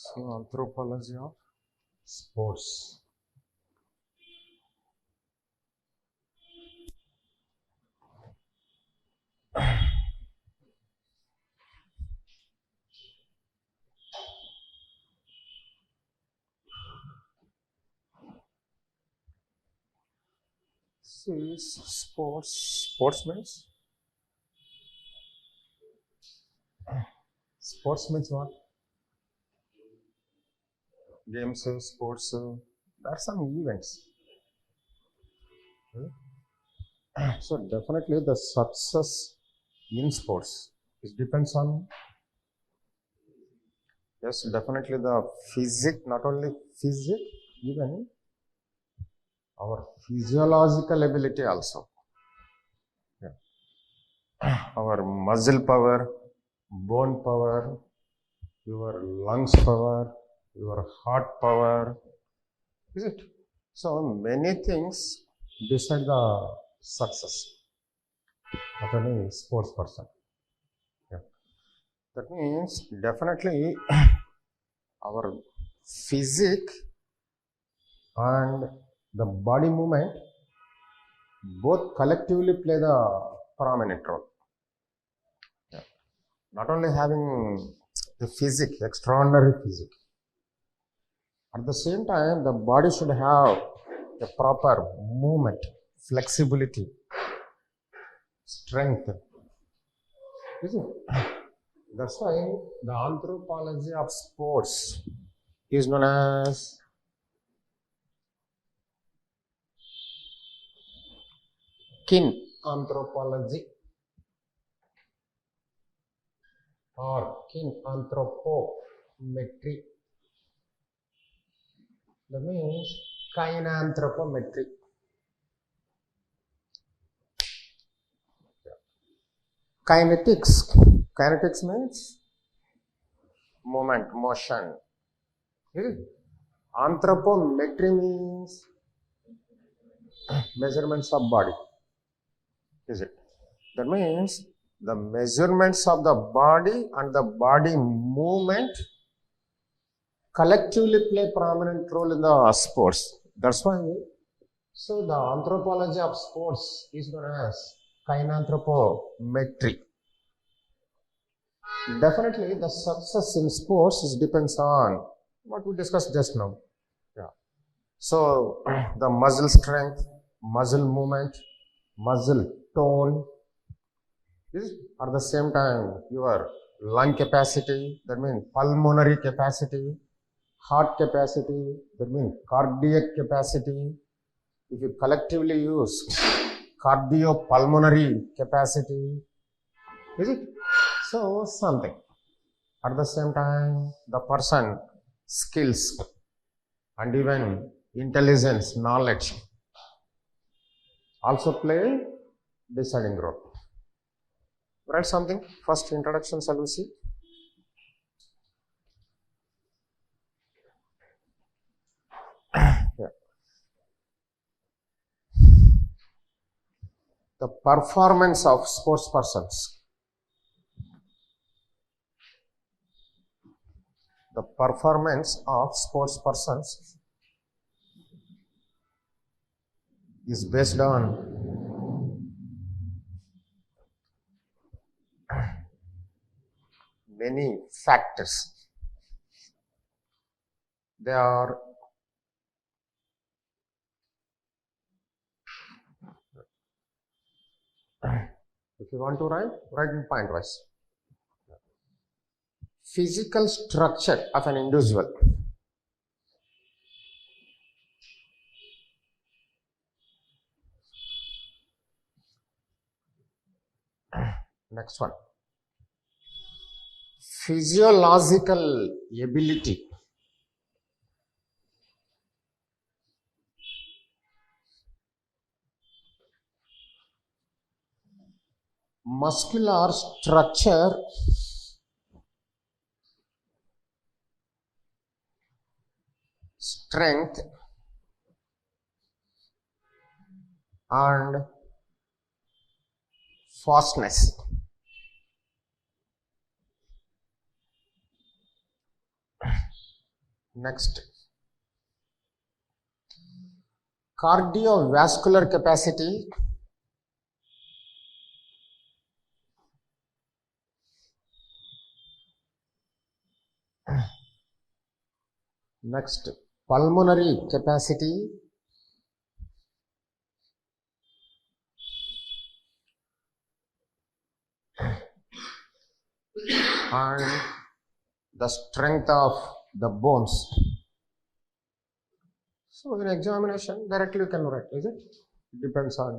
So, anthropology of sports. See, sports means what? Games, sports, there are some events. So definitely the success in sports, it depends on, yes, definitely the physique, not only physique, even our physiological ability also. Our muscle power, bone power, your lungs power, your heart power, is it? So many things decide the success of any sports person. Yeah. That means definitely our physique and the body movement both collectively play the prominent role. Yeah. Not only having the physique, extraordinary physique, at the same time the body should have a proper movement, flexibility, strength. Is it? That's why the anthropology of sports is known as kin anthropology or kin anthropometry. That means kinanthropometry. Kinetics. Kinetics means movement, motion. Anthropometry means measurements of body. Is it? That means the measurements of the body and the body movement collectively play prominent role in the sports. That's why, so the anthropology of sports is known as kinanthropometry. Definitely the success in sports depends on what we discussed just now. Yeah. So the muscle strength, muscle movement, muscle tone, at the same time your lung capacity, that means pulmonary capacity, heart capacity, that means cardiac capacity. If you collectively use cardiopulmonary capacity, is it? So something. At the same time, the person skills and even intelligence, knowledge also play deciding role. Write something. First introduction shall we see? Yeah. The performance of sports persons. The performance of sports persons is based on many factors. They are if you want to write in point wise. Physical structure of an individual. Next one. Physiological ability. Muscular structure. Strength and fastness. Next, cardiovascular capacity. Next, pulmonary capacity. And the strength of the bones. So in examination, directly you can write, is it? Depends on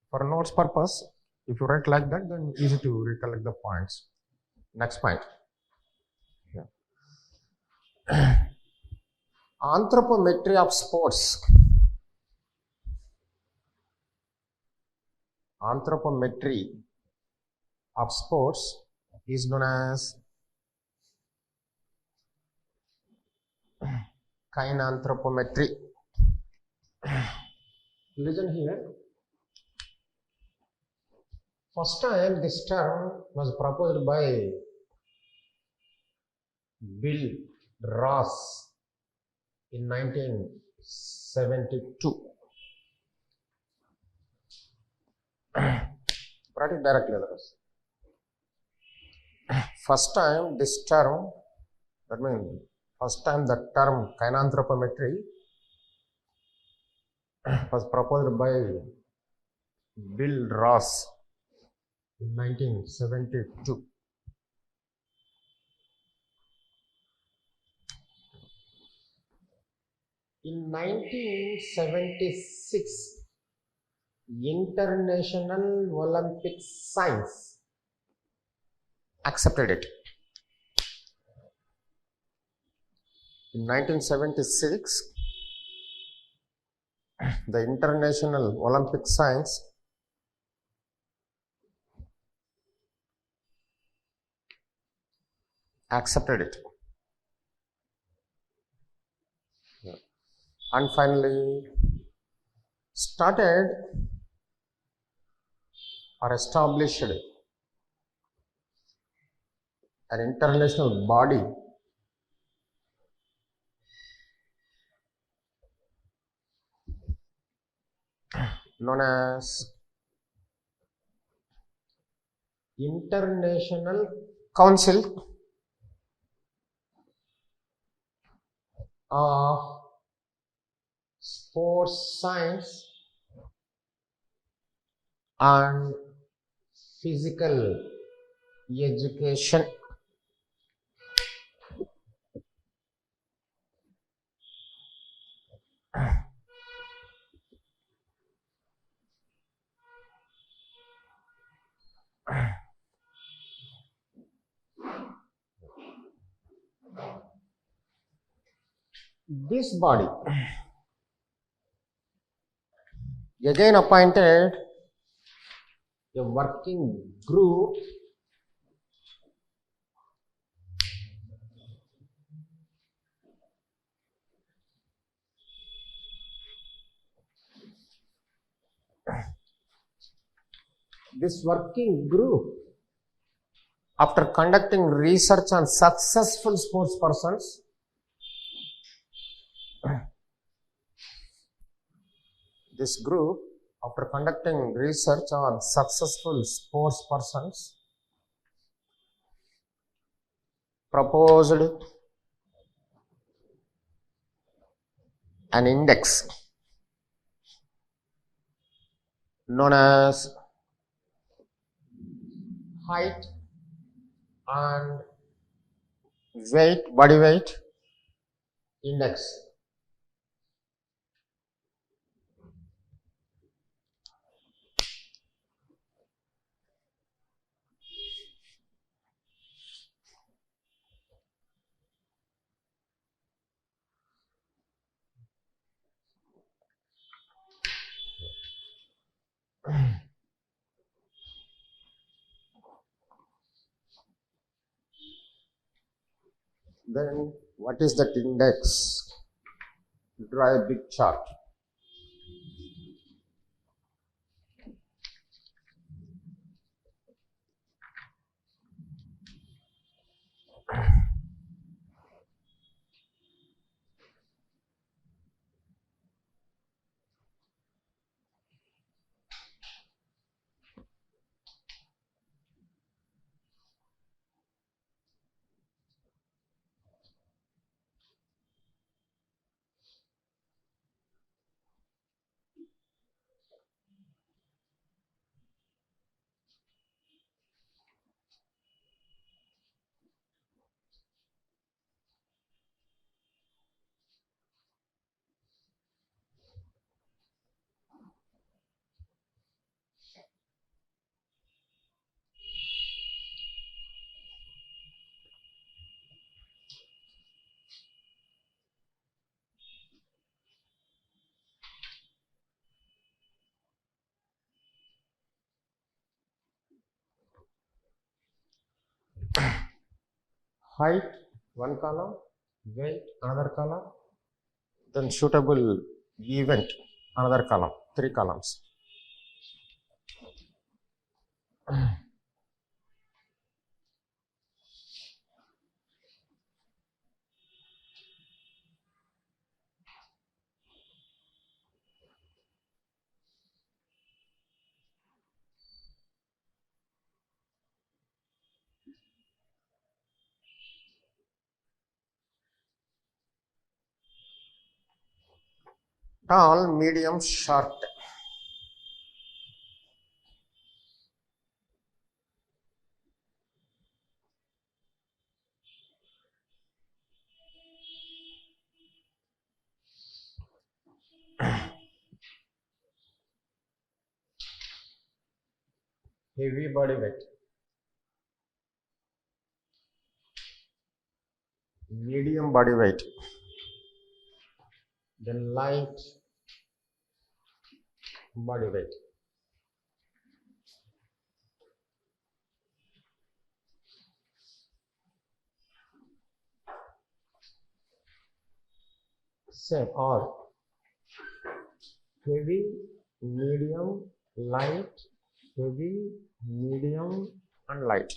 For notes purpose, if you write like that, then easy to recollect the points. Next point. Yeah. Anthropometry of sports. Anthropometry of sports is known as kinanthropometry. Listen here. First time this term was proposed by Bill Ross in 1972. Write it directly. First time this term, that means first time the term kinanthropometry was proposed by Bill Ross in 1972. In 1976, International Olympic Science accepted it. In 1976, the International Olympic Science accepted it. And finally started or established an international body known as International Council of Sports Science and Physical Education. This body again appointed a working group after conducting research on successful sports persons this group after conducting research on successful sports persons proposed an index known as height and body weight index. Then what is that index? Draw a big chart. height, one column, weight, another column, then suitable event, another column, 3 columns. Tall, medium, short. Heavy body weight. Medium body weight. Then light body weight. Same or heavy, medium, light, heavy, medium, and light.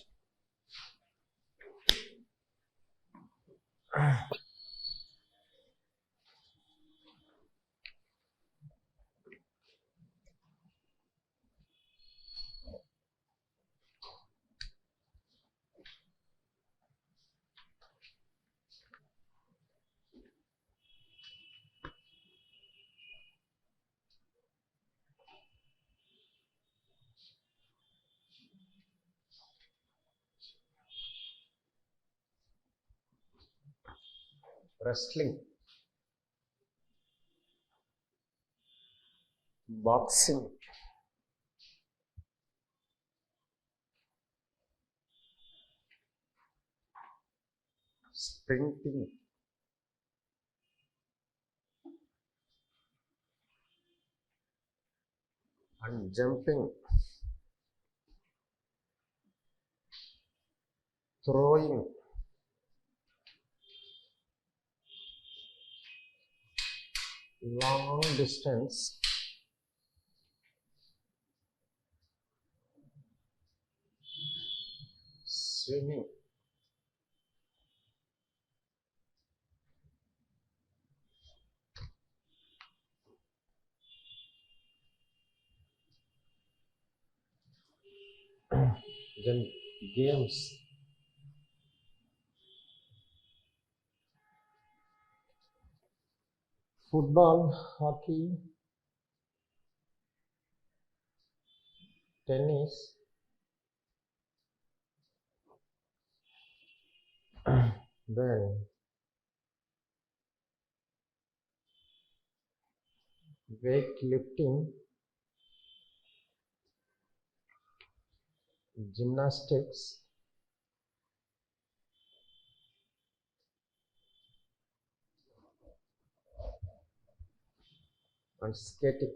Wrestling, boxing, sprinting, and jumping, throwing, long distance, swimming, then games, football, hockey, tennis, then weightlifting, gymnastics, and skating.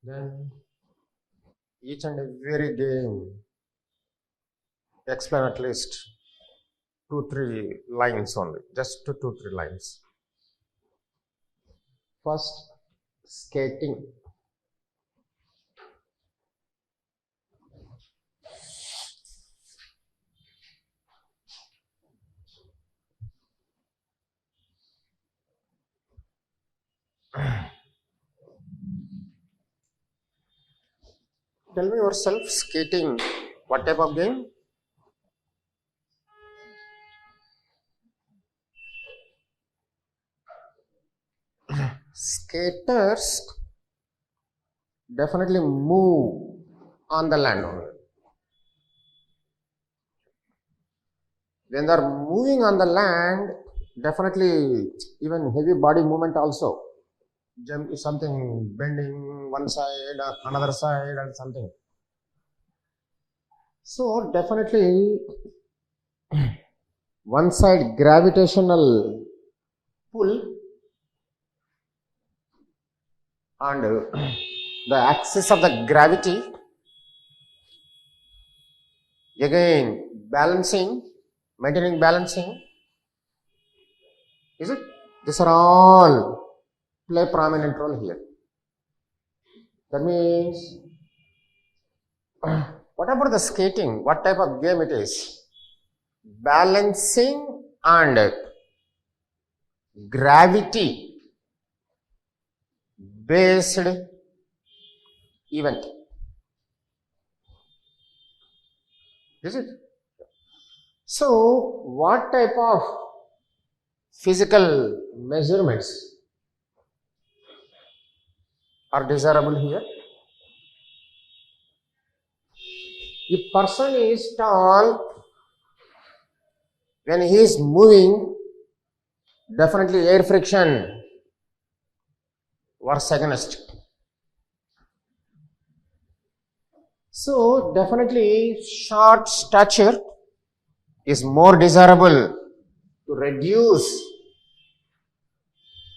Then each and every game explain at least 2-3 lines only, just 2-3 lines. First, skating. Tell me yourself, skating, what type of game? Skaters definitely move on the land only. When they are moving on the land, definitely even heavy body movement also. Something bending one side, another side, and something. So definitely one side gravitational pull and the axis of the gravity, again balancing, maintaining balancing, is it? These are all play prominent role here. That means, what about the skating? What type of game it is? Balancing and gravity based event. Is it? So, what type of physical measurements are desirable here? If person is tall, when he is moving, definitely air friction works against. So definitely short stature is more desirable to reduce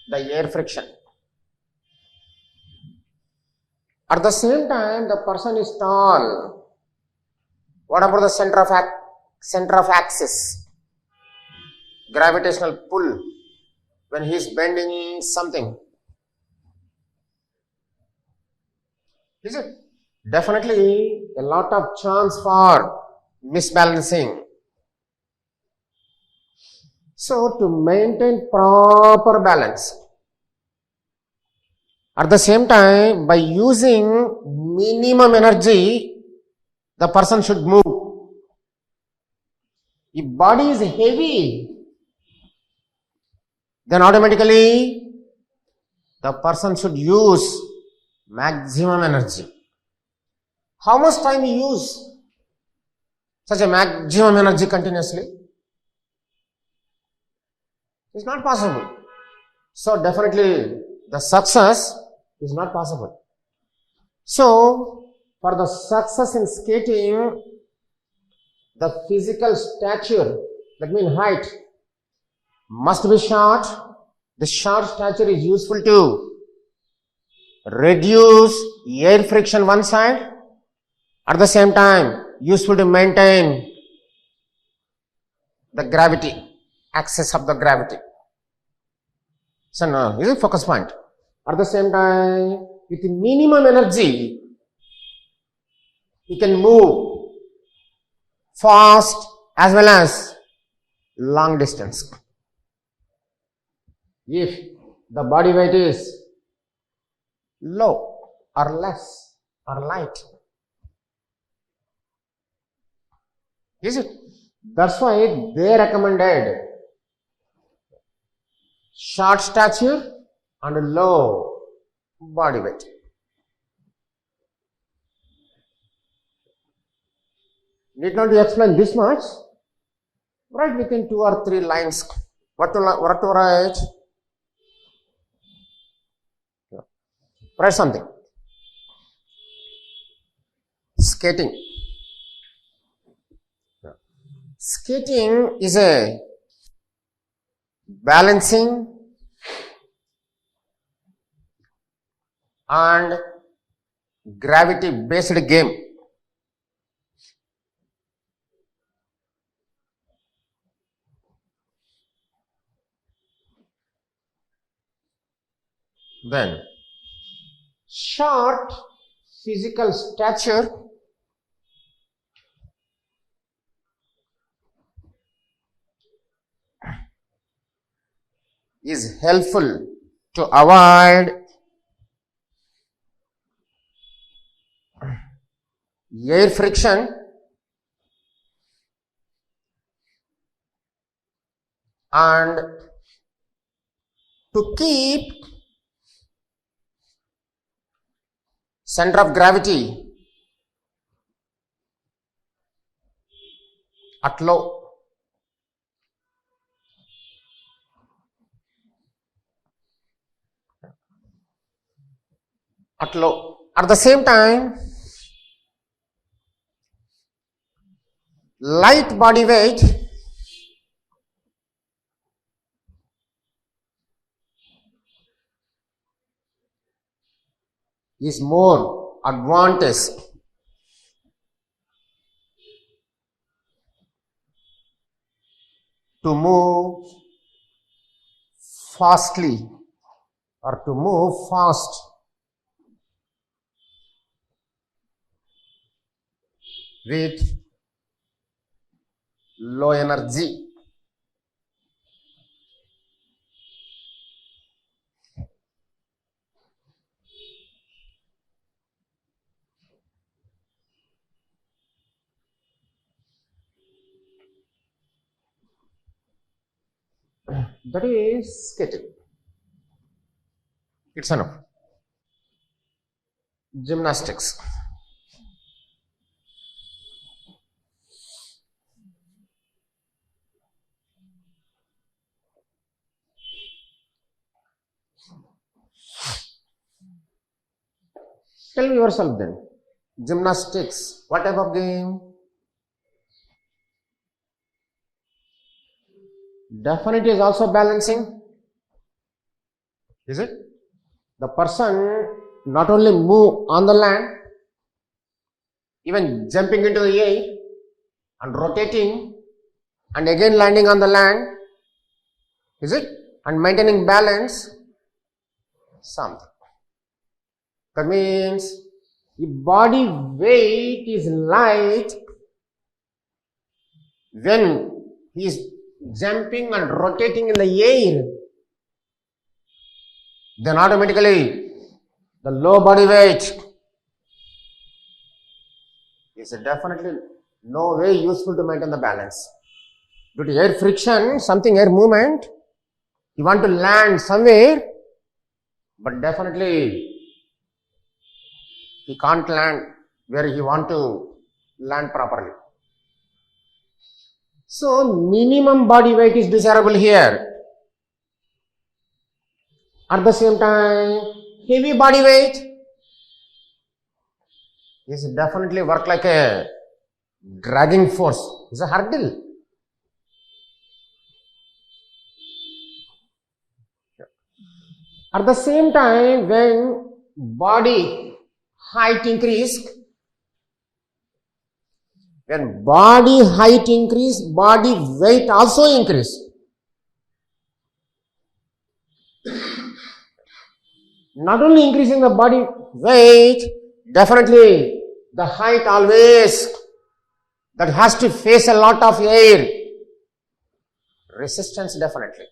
the air friction. At the same time, the person is tall. What about the center of axis? Gravitational pull when he is bending something. Is it? Definitely a lot of chance for misbalancing. So to maintain proper balance, at the same time, by using minimum energy, the person should move. If body is heavy, then automatically the person should use maximum energy. How much time you use such a maximum energy continuously? It's not possible. So definitely the success is not possible. So for the success in skating, the physical stature, that means height, must be short. The short stature is useful to reduce air friction one side. At the same time, useful to maintain the gravity, axis of the gravity. So now, is a focus point. At the same time, with minimum energy, you can move fast as well as long distance. If the body weight is low or less or light, is it? That's why they recommended short stature and low body weight. Need not to explain this much. Write within 2 or 3 lines. What to write? Write something. Skating. Skating is a balancing and gravity based game. Then short physical stature is helpful to avoid air friction and to keep center of gravity at low. At low. At the same time, light body weight is more advantage to move fastly or to move fast with low energy. That is skating. It's enough. Gymnastics. Tell yourself then. Gymnastics. What type of game? Definitely is also balancing. Is it? The person not only move on the land, even jumping into the air and rotating and again landing on the land. Is it? And maintaining balance. Something. That means if body weight is light, when he is jumping and rotating in the air, then automatically the low body weight is definitely no way useful to maintain the balance. Due to air friction, something air movement, you want to land somewhere, but definitely he can't land where he want to land properly. So minimum body weight is desirable here. At the same time, heavy body weight is definitely work like a dragging force. It's a hurdle. At the same time, when body height increase, when body height increase, body weight also increase. Not only increasing the body weight, definitely the height always, that has to face a lot of air. Resistance definitely.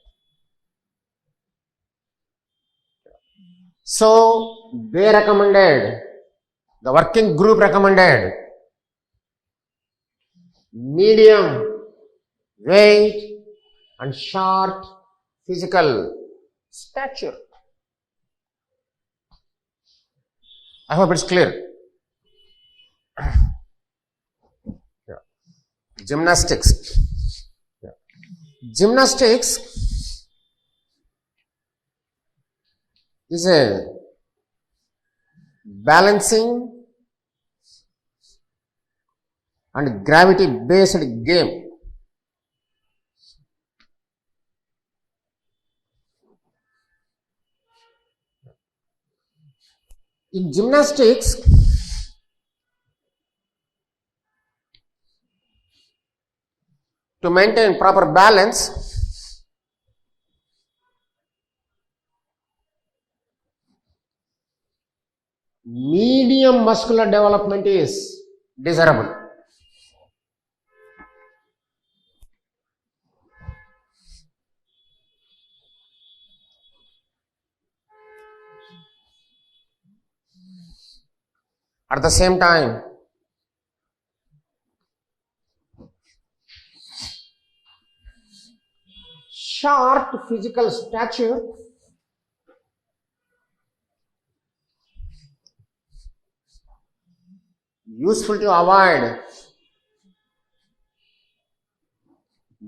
So they recommended, the working group recommended medium weight and short physical stature. I hope it's clear. Yeah. Gymnastics. Yeah. Gymnastics is a balancing and gravity based game. In gymnastics, to maintain proper balance, medium muscular development is desirable. At the same time, short physical stature useful to avoid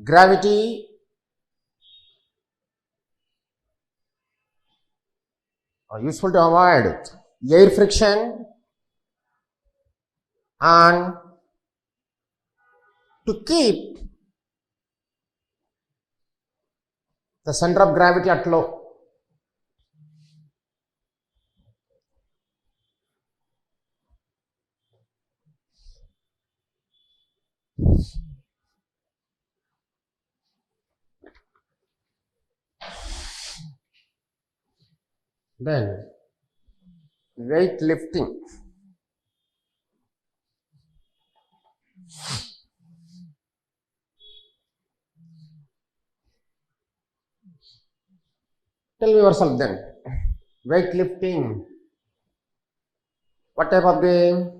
gravity or useful to avoid air friction and to keep the center of gravity at low. Then weight lifting. Tell me yourself then. Weight lifting. What type of game?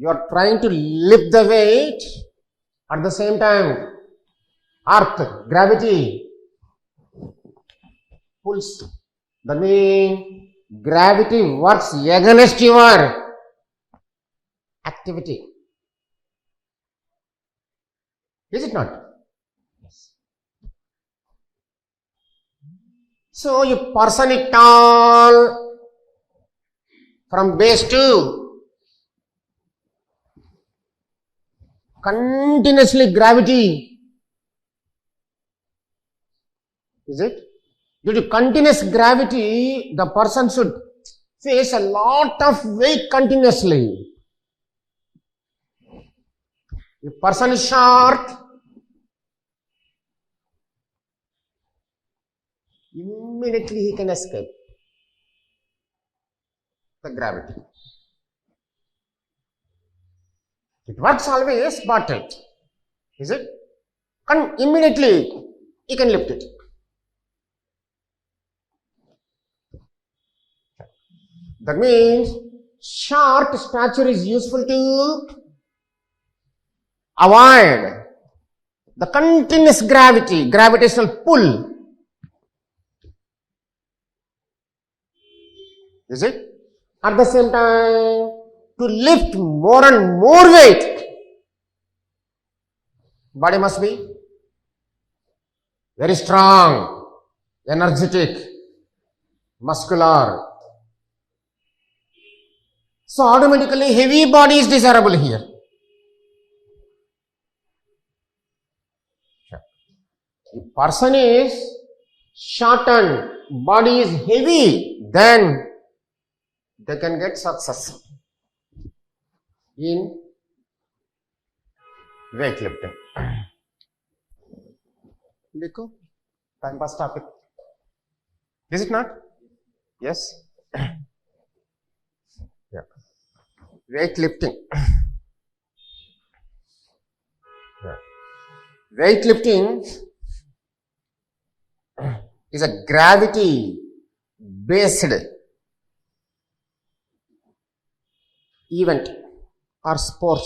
You are trying to lift the weight at the same time. Earth, gravity pulls. That means gravity works against your activity. Is it not? Yes. So, you person it all from base to continuously gravity. Is it? Due to continuous gravity, the person should face a lot of weight continuously. If person is short, immediately he can escape the gravity. It works always, but is it? Immediately he can lift it. That means short stature is useful to avoid the continuous gravity, gravitational pull. Is it? At the same time, to lift more and more weight, body must be very strong, energetic, muscular. So automatically heavy body is desirable here. If person is shortened, body is heavy, then they can get success in weightlifting. Likho, time pass topic. Is it not? Yes. Yeah. Weightlifting. Yeah. Weightlifting is a gravity based event or sport.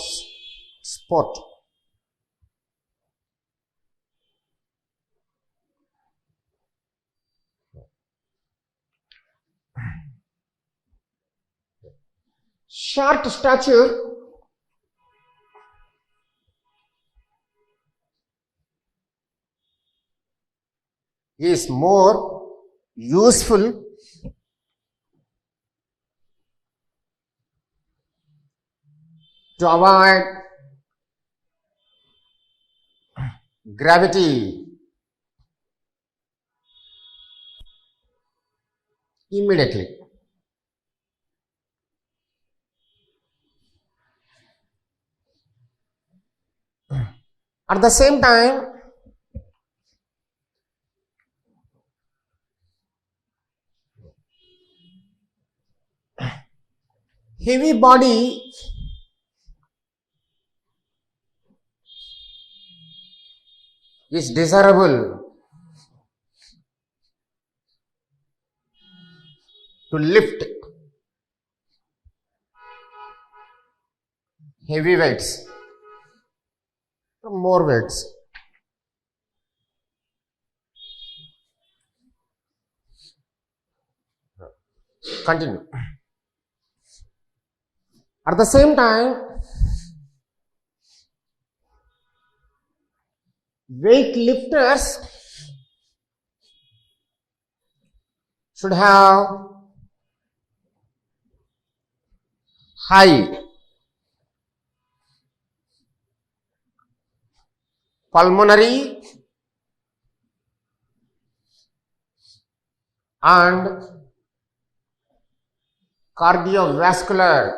Short stature is more useful to avoid gravity immediately. At the same time, heavy body is desirable to lift heavy weights, more weights. continue. At the same time, weightlifters should have high pulmonary and cardiovascular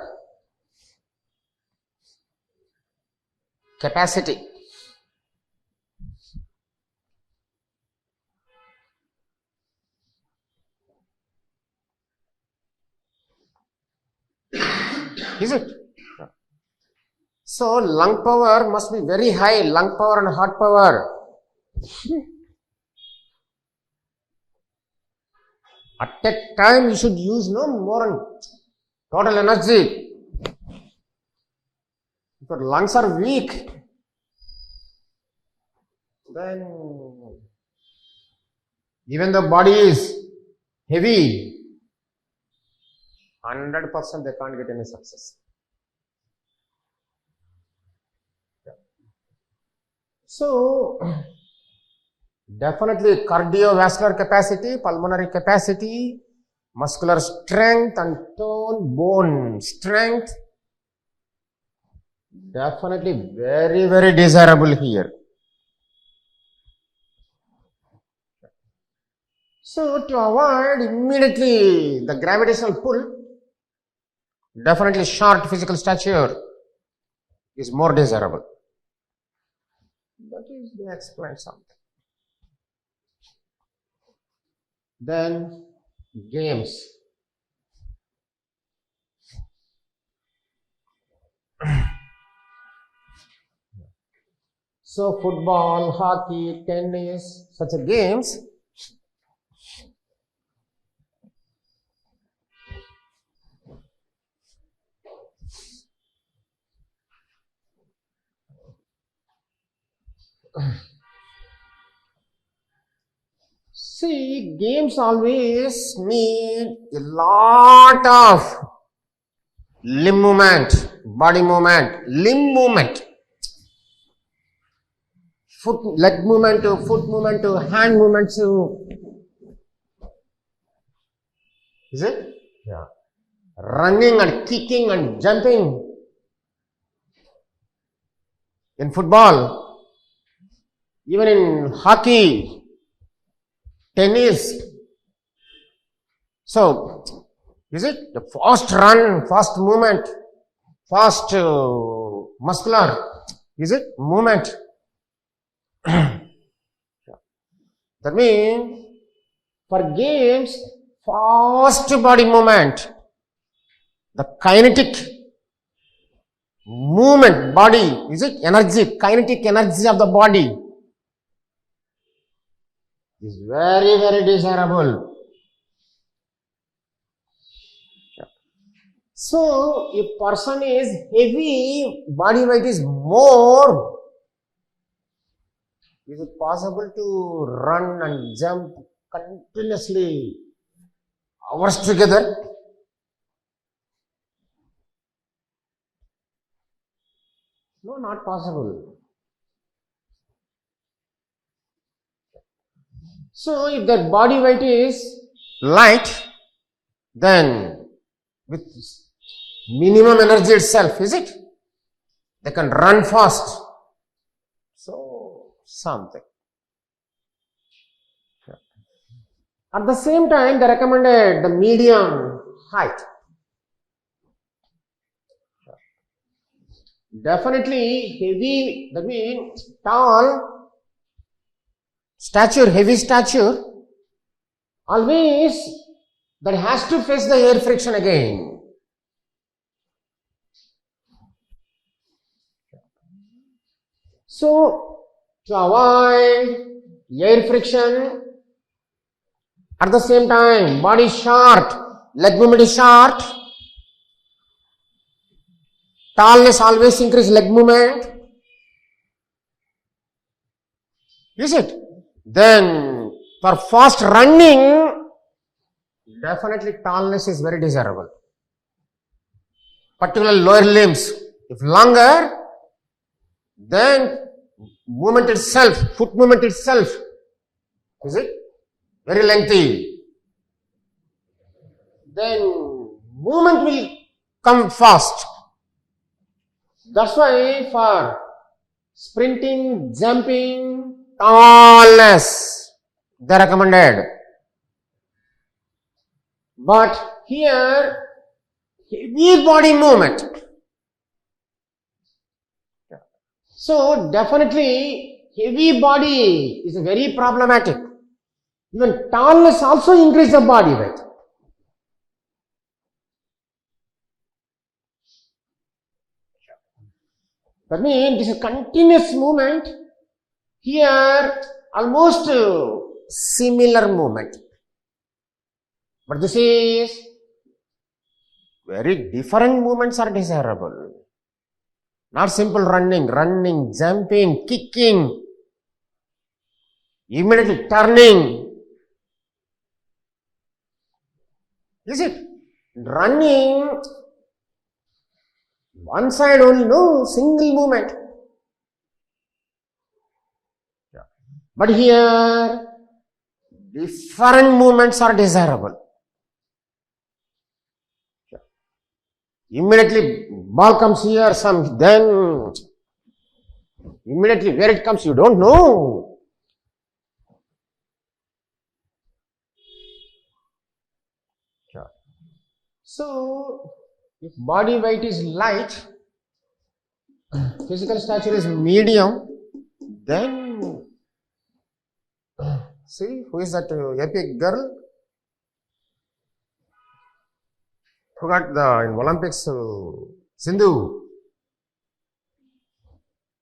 capacity. Is it? So lung power must be very high, lung power and heart power. At that time you should use no more total energy. If your lungs are weak, then even the body is heavy, 100% they can't get any success. So, definitely cardiovascular capacity, pulmonary capacity, muscular strength and tone, bone strength, definitely very, very desirable here. So, to avoid immediately the gravitational pull, definitely short physical stature is more desirable. That is, they explain something. Then, games. So, football, hockey, tennis, such a games. See, games always need a lot of limb movement, body movement, limb movement, leg movement to foot movement to hand movement to, is it? Yeah. Running and kicking and jumping. In football, even in hockey, tennis. So, is it the fast run, fast movement, fast muscular, is it movement? That means, for games, fast body movement, the kinetic movement, body, is it energy, kinetic energy of the body is very, very desirable. So, if person is heavy, body weight is more, is it possible to run and jump continuously hours together? No, not possible. So, if that body weight is light, then with minimum energy itself, is it? They can run fast. So, something. At the same time, they recommended the medium height. Definitely heavy, that means tall stature, heavy stature, always that has to face the air friction again. So, to avoid air friction, at the same time, body short, leg movement is short, tallness always increase leg movement, is it? Then, for fast running, definitely tallness is very desirable. Particularly lower limbs. If longer, then movement itself, foot movement itself, is it? Very lengthy. Then movement will come fast. That's why for sprinting, jumping, tallness, they recommended. But here, heavy body movement. So definitely heavy body is very problematic. Even tallness also increases the body weight. That means this is continuous movement. Here almost similar movement. But this is very different movements are desirable. Not simple running, jumping, kicking, immediately turning. Is it? Running, one side only, no, single movement. But here, different movements are desirable. Immediately ball comes here, then immediately where it comes you don't know. So if body weight is light, physical stature is medium, then see who is that epic girl who got the in Olympics, Sindhu.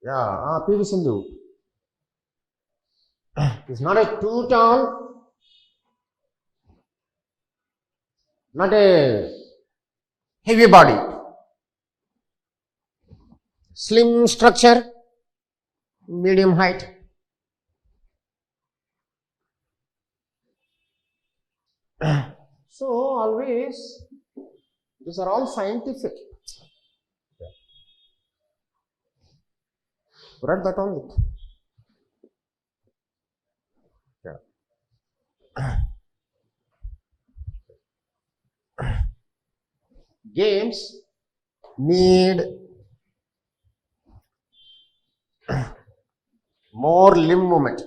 Yeah, PV Sindhu. It's not a too tall, not a heavy body. Slim structure, medium height. So always, these are all scientific. Read that only. Games need more limb movement.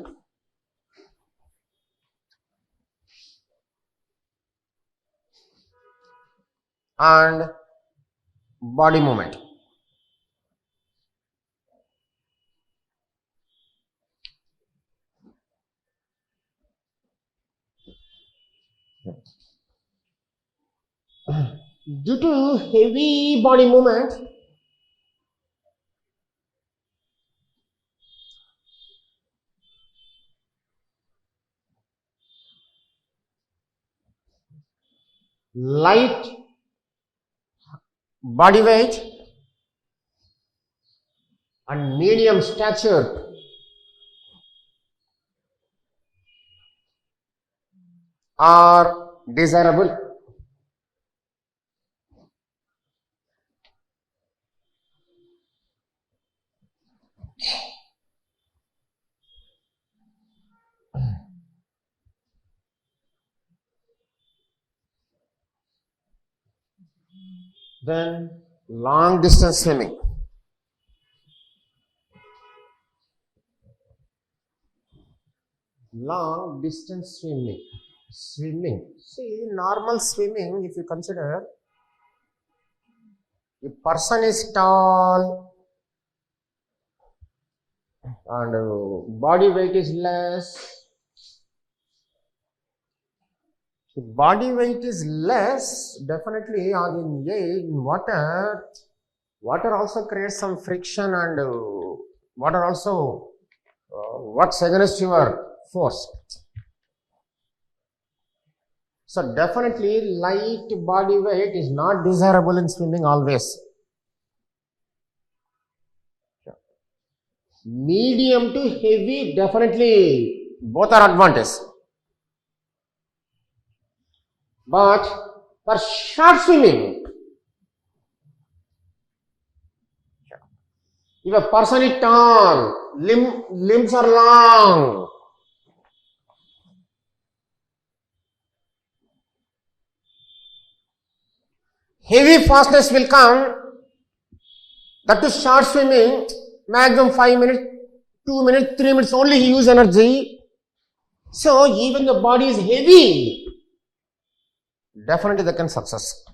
And body movement. Due to heavy body movement, light body weight and medium stature are desirable. Then long distance swimming. Long distance swimming. See, normal swimming, if you consider, a person is tall and body weight is less. If body weight is less, definitely in water also creates some friction and water also works against your force. So definitely light body weight is not desirable in swimming always. Medium to heavy, definitely both are advantages. But for short swimming, if a person is tall, limbs are long, heavy fastness will come. That to short swimming, maximum 5 minutes, 2 minutes, 3 minutes only he use energy. So even the body is heavy, definitely they can success.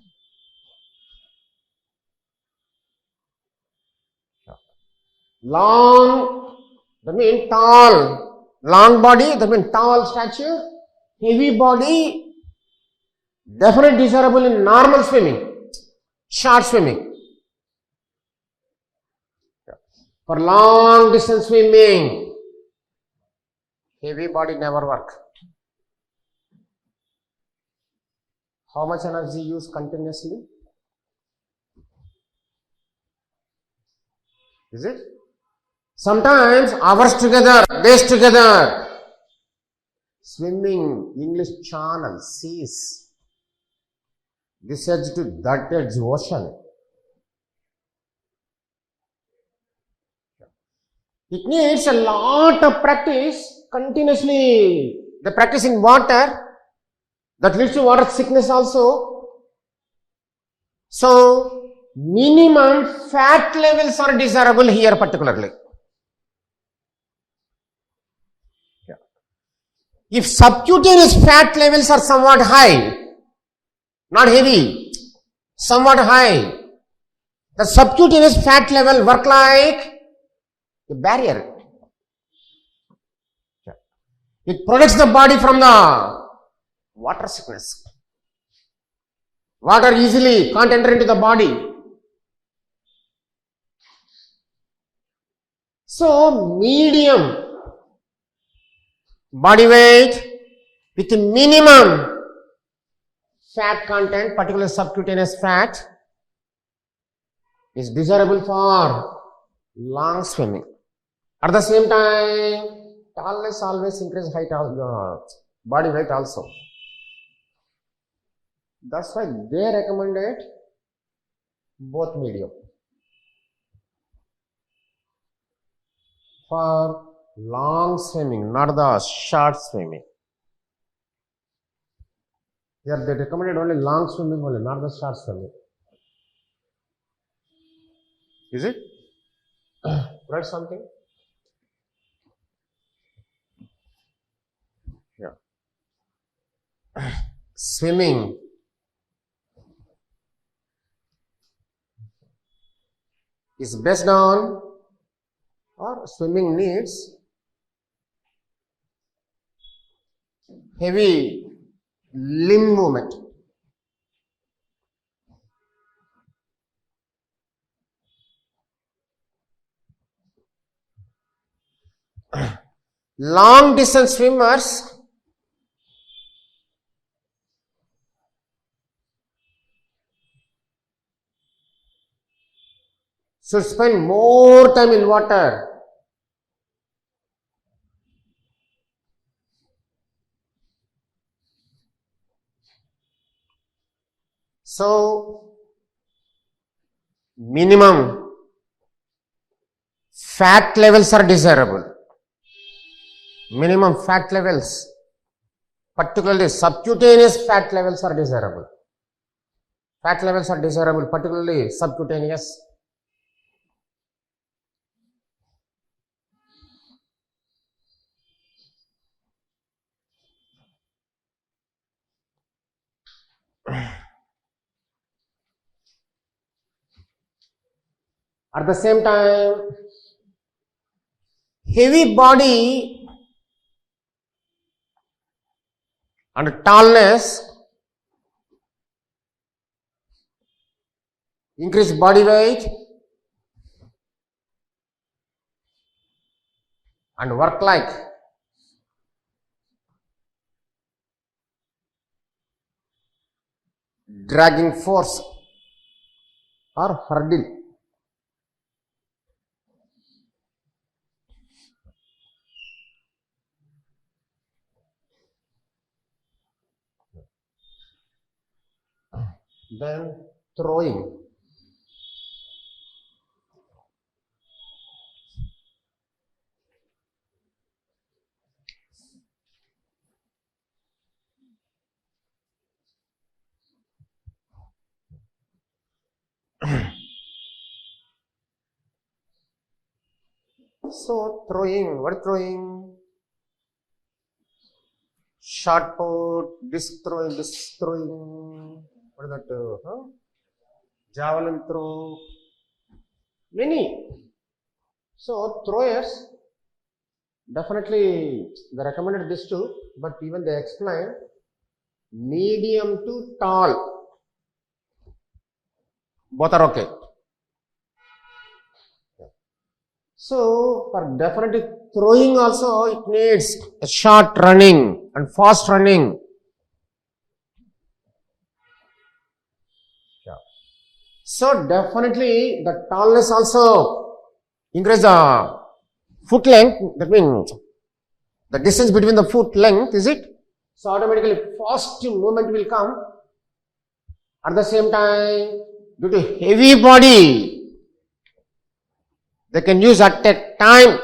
Long, that means tall, long body, that means tall stature, heavy body, definitely desirable in normal swimming, short swimming. For long distance swimming, heavy body never work. How much energy used continuously? Is it? Sometimes hours together, days together. Swimming, English channel, seas. This edge to that edge, ocean. It needs a lot of practice continuously. The practice in water, that leads to water sickness also. So, minimum fat levels are desirable here particularly. If subcutaneous fat levels are somewhat high, not heavy, somewhat high, the subcutaneous fat level work like a barrier. It protects the body from the water sickness. Water easily can't enter into the body. So, medium body weight with minimum fat content, particularly subcutaneous fat, is desirable for long swimming. At the same time, tallness always increase height of body weight also. That's why they recommended both medium. For long swimming, not the short swimming. Here they recommended only long swimming only, not the short swimming. Is it? Write something? Yeah. Swimming is based on, or swimming needs heavy limb movement. Long distance swimmers should spend more time in water. So, minimum fat levels are desirable. Minimum fat levels, particularly subcutaneous fat levels are desirable. Fat levels are desirable, particularly subcutaneous. At the same time, heavy body and tallness increase body weight and work like dragging force or hurdle. then throwing. So throwing, what is throwing? Shot put, disc throwing, what is that? Javelin throw, many. So throwers, definitely they recommended this too, but even they explain medium to tall, both are okay. So for definitely throwing also it needs a short running and fast running. Yeah. So definitely the tallness also increase the foot length. That means the distance between the foot length, is it? So automatically fast movement will come. At the same time, due to heavy body, they can use at a time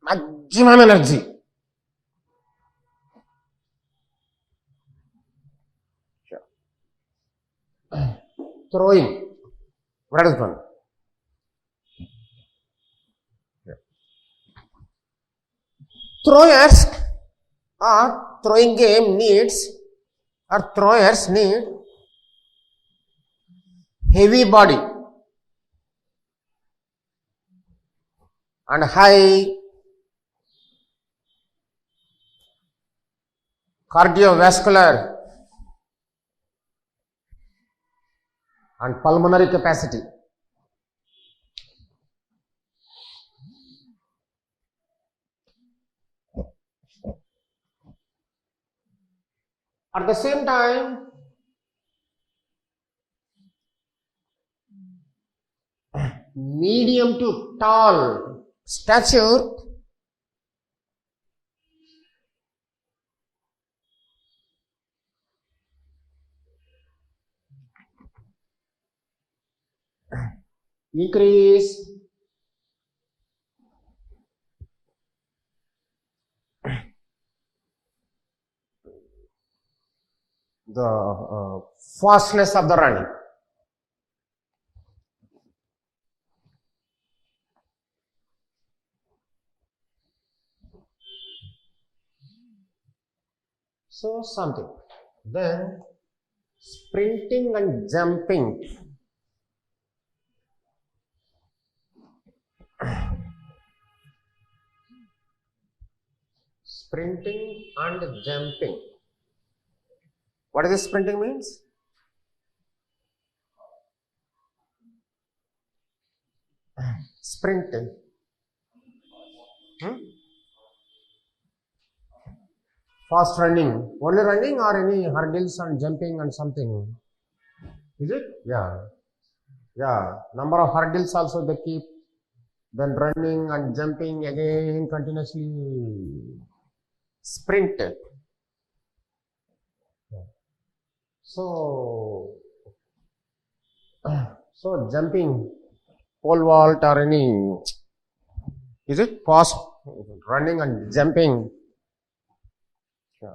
maximum energy. Throwing. What is one? Throwers or throwing game needs or throwers need heavy body and high cardiovascular and pulmonary capacity. At the same time, medium to tall stature increase the fastness of the running. So something. Then sprinting and jumping. Sprinting and jumping. What does sprinting means? Sprinting. Fast running. Only running or any hurdles and jumping and something? Is it? Yeah. Yeah. Number of hurdles also they keep. Then running and jumping again continuously. Sprinted. So jumping, pole vault or any, is it fast running and jumping? Yeah.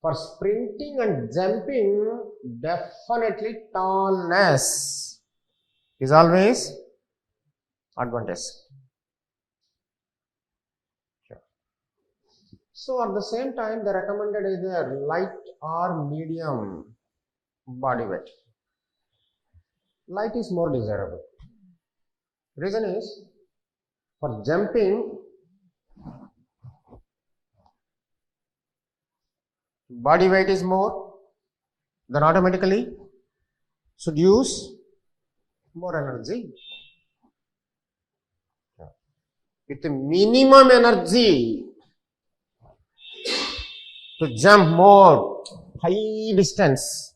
For sprinting and jumping, definitely tallness is always advantage. Sure. So at the same time, they recommended either light or medium body weight. Light is more desirable. Reason is, for jumping, body weight is more, then automatically should use more energy. With minimum energy to jump more high distance.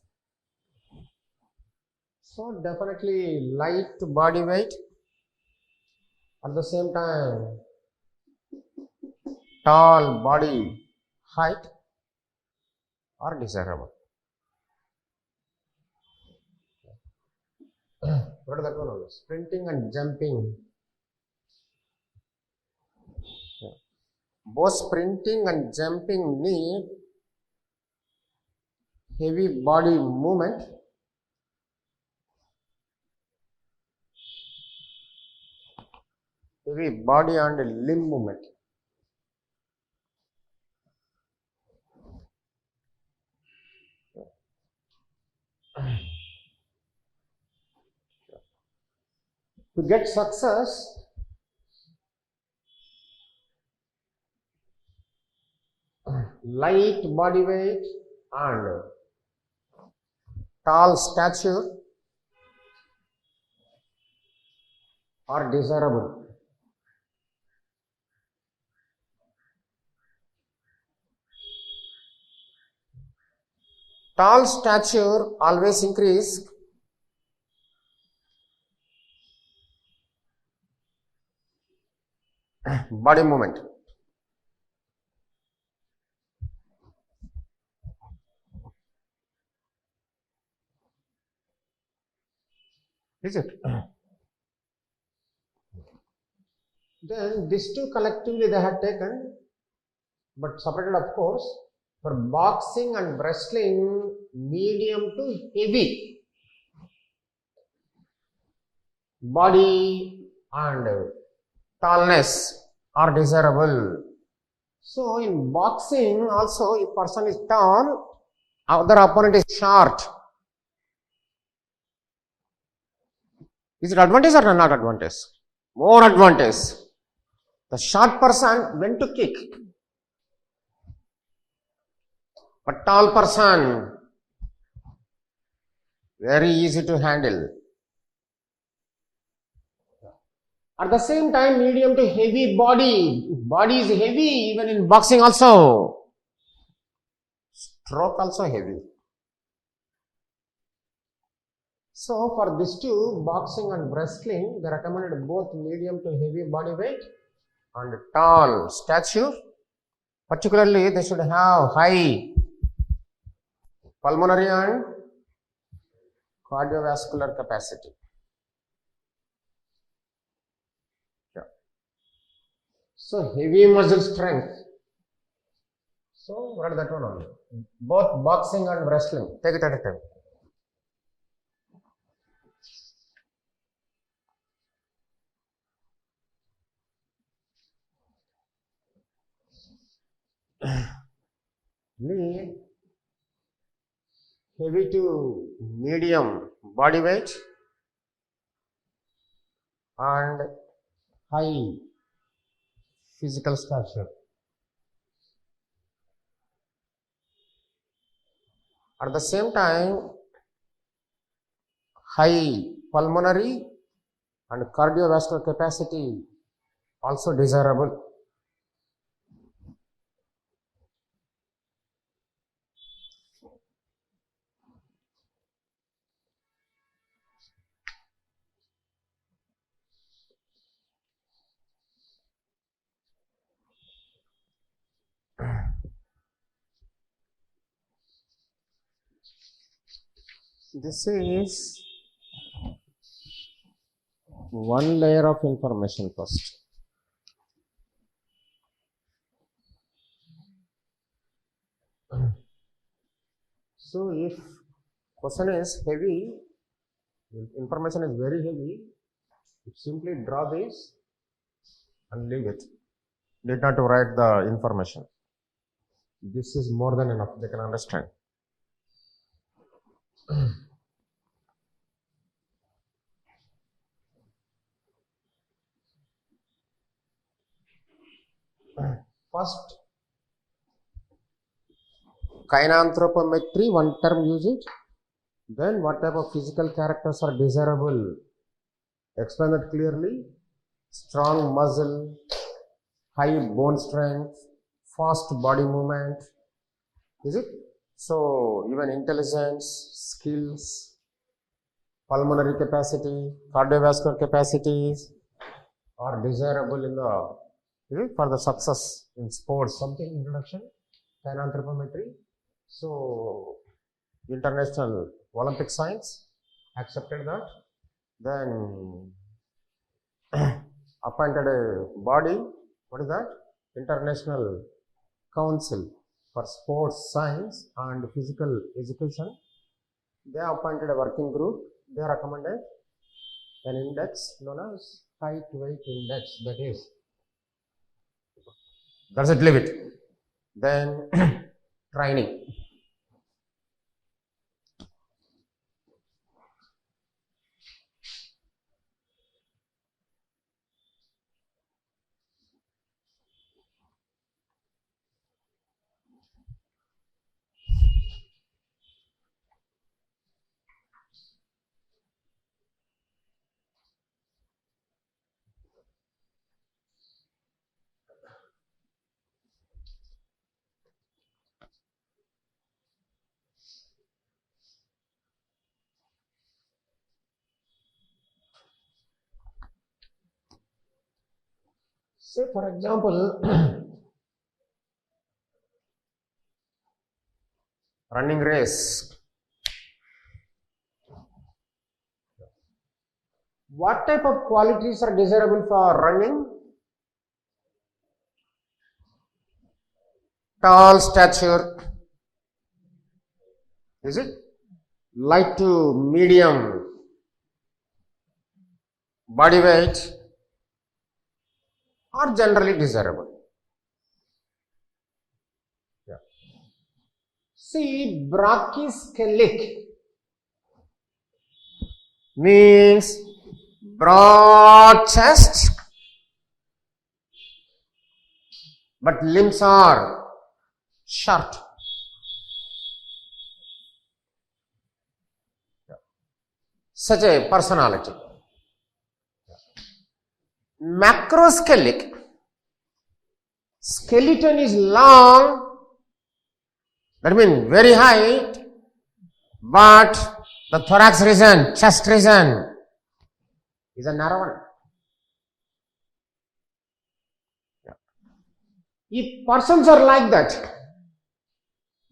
So definitely light body weight, at the same time tall body height are desirable. What is that one? Sprinting and jumping. Yeah. Both sprinting and jumping need heavy body movement. Heavy body and limb movement. To get success, light body weight and tall stature are desirable. Tall stature always increase body movement. Is it? Then these two collectively they have taken, but separated of course, for boxing and wrestling, medium to heavy body and tallness are desirable. So in boxing also, if person is tall, other opponent is short. Is it advantage or not advantage? More advantage. The short person went to kick, but tall person very easy to handle. At the same time, medium to heavy body. Body is heavy even in boxing also. Stroke also heavy. So for these two, boxing and wrestling, they recommended both medium to heavy body weight and tall stature. Particularly, they should have high pulmonary and cardiovascular capacity. Yeah. So heavy muscle strength. So what is that one only? Both boxing and wrestling. Take it at a time. Need heavy to medium body weight and high physical stature. At the same time, high pulmonary and cardiovascular capacity also desirable. This is one layer of information first. So if question is heavy, information is very heavy, you simply draw this and leave it. Need not to write the information. This is more than enough, they can understand. First, kinanthropometry, one term use it. Then what type of physical characters are desirable? Explain that clearly. Strong muscle, high bone strength, fast body movement. Is it? So even intelligence, skills, pulmonary capacity, cardiovascular capacities are desirable in the for the success in sports. Something introduction, kinanthropometry. So international Olympic science accepted that. then appointed a body, what is that? International Council for Sports Science and Physical Education. They appointed a working group. They recommended an index known as height weight index, that's it, leave it. Then training. Say for example, running race. What type of qualities are desirable for running? Tall stature, is it? Light to medium body weight are generally desirable. Yeah. See, brachyscelic means broad chest, but limbs are short. Yeah. Such a personality. Macroscelic, skeleton is long, that means very high, but the thorax region, chest region is a narrow one. Yeah. If persons are like that,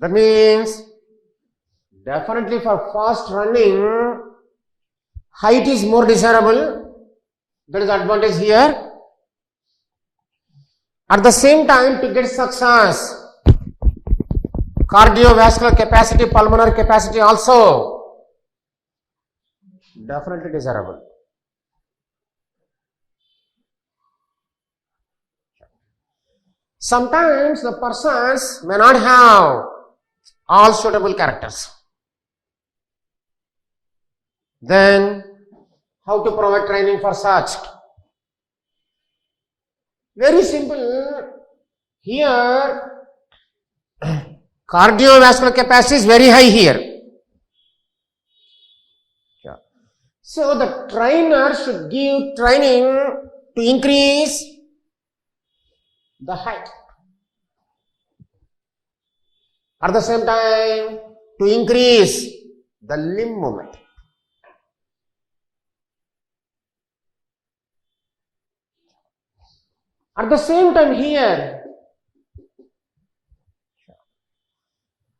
that means definitely for fast running, height is more desirable. There is advantage here. At the same time, to get success, cardiovascular capacity, pulmonary capacity also definitely desirable. Sometimes the persons may not have all suitable characters. Then how to provide training for such? Very simple. Here, cardiovascular capacity is very high here. Yeah. So the trainer should give training to increase the height. At the same time, to increase the limb movement. At the same time here,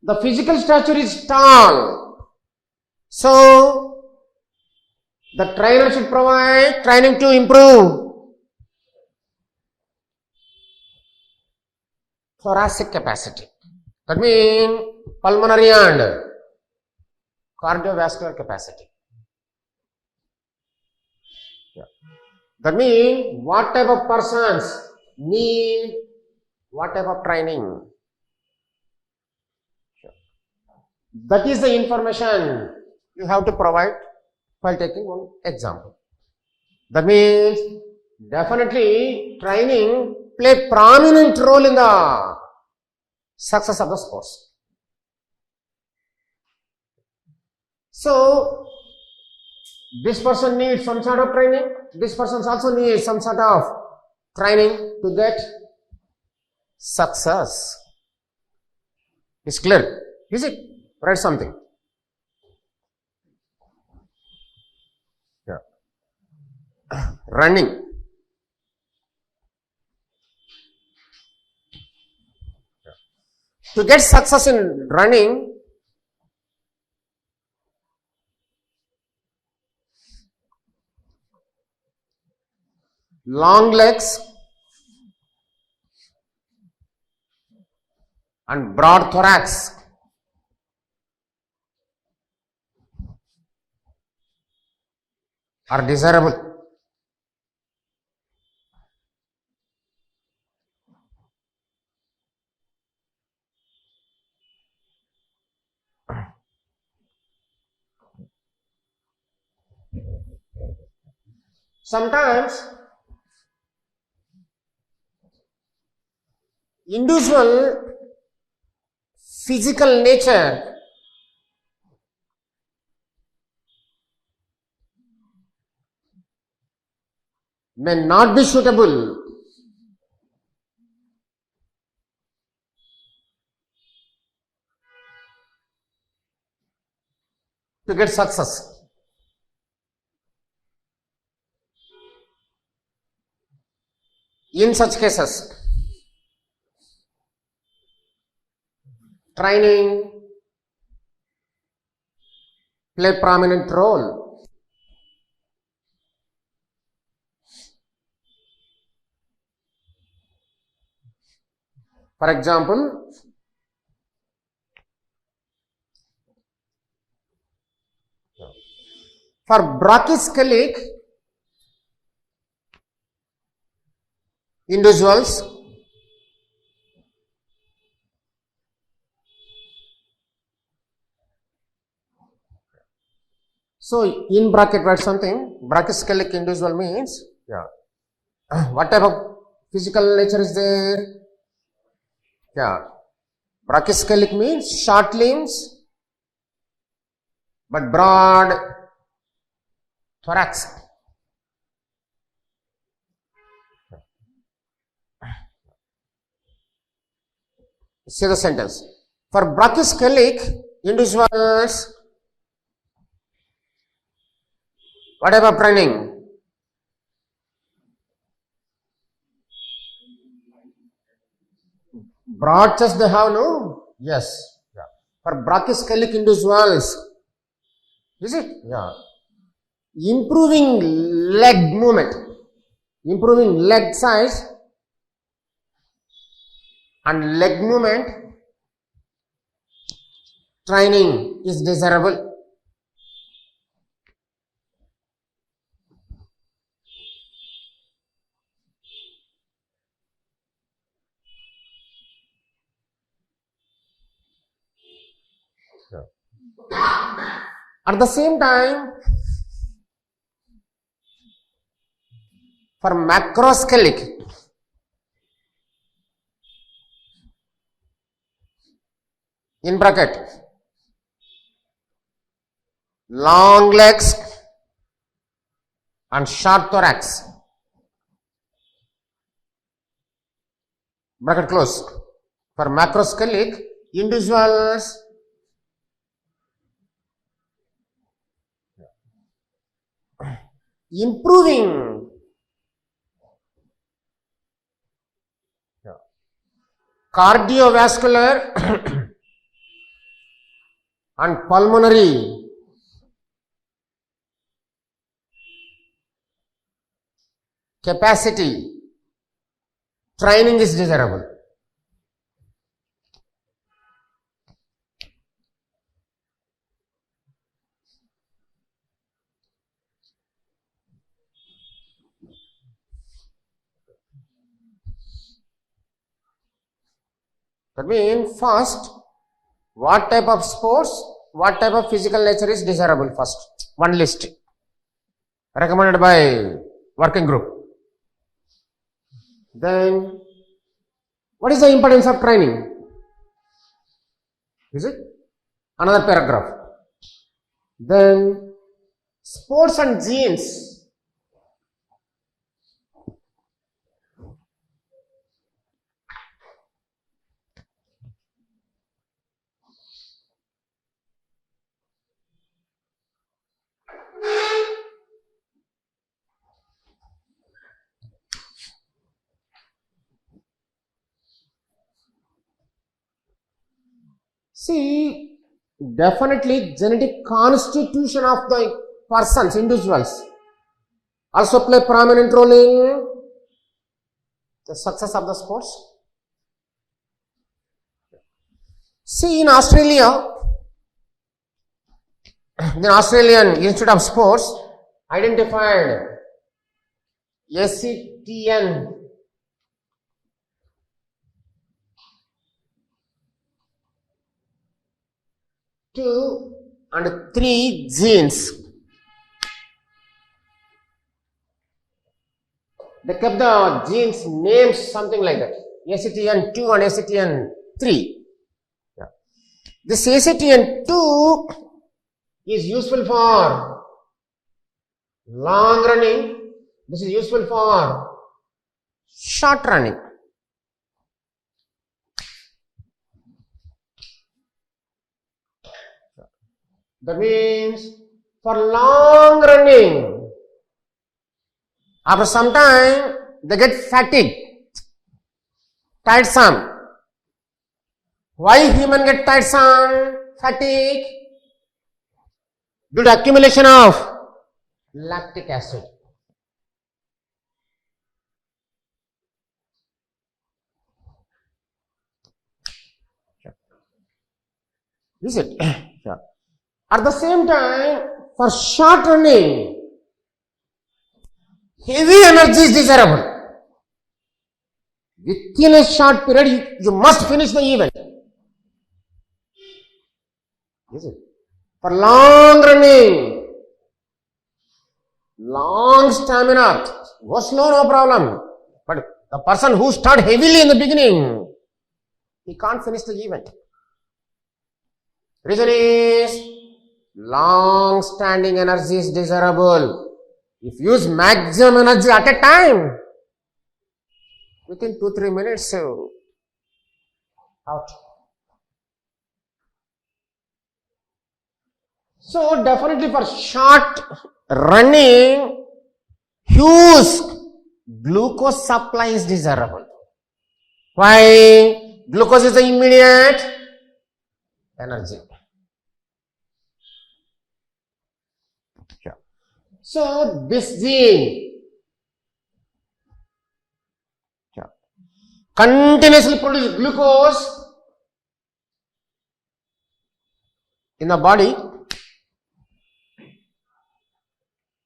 the physical stature is tall. So, the trainer should provide training to improve thoracic capacity. That means pulmonary and cardiovascular capacity. Yeah. That means what type of persons need what type of training. That is the information you have to provide while taking one example. That means definitely training play prominent role in the success of the sports. So this person needs some sort of training. This person also needs some sort of training to get success. It's clear, is it? Write something. Yeah. Running. Yeah. To get success in running, long legs and broad thorax. Are desirable. Sometimes individual physical nature may not be suitable to get success. In such cases, training play prominent role. For example, for brachycephalic individuals, so in bracket write something. Brachycephalic individual means, what type of physical nature is there? Brachycephalic means short limbs but broad thorax. See the sentence. For brachycephalic individuals, what type of training? Broad chest they have, no? Yes. For brachycephalic individuals, is it? Improving leg movement, improving leg size and leg movement training is desirable. At the same time, for macrocephalic, in bracket, long legs and short thorax, bracket close. For macrocephalic individuals, improving cardiovascular and pulmonary capacity training is desirable. That means first, what type of sports, what type of physical nature is desirable first. One list recommended by working group. Then, what is the importance of training? Is it? Another paragraph. Then, sports and genes. See, definitely genetic constitution of the persons, individuals, also play prominent role in the success of the sports? See, in Australia, the Australian Institute of Sports identified SCTN two and 3 genes. They kept the genes names something like that. SCTN2 and SCTN3. Yeah. This SCTN2 is useful for long running. This is useful for short running. That means for long running, after some time they get fatigued, tiresome. Why human get tiresome, fatigue? Due to accumulation of lactic acid. Is it? Yeah. At the same time, for short running, heavy energy is desirable. Within a short period, you must finish the event. Is it? For long running, long stamina, go slow, no problem. But the person who starts heavily in the beginning, he can't finish the event. Reason is, long standing energy is desirable. If you use maximum energy at a time, within 2-3 minutes, out. So definitely for short running, huge glucose supply is desirable. Why? Glucose is the immediate energy. So this gene continuously produces glucose in the body.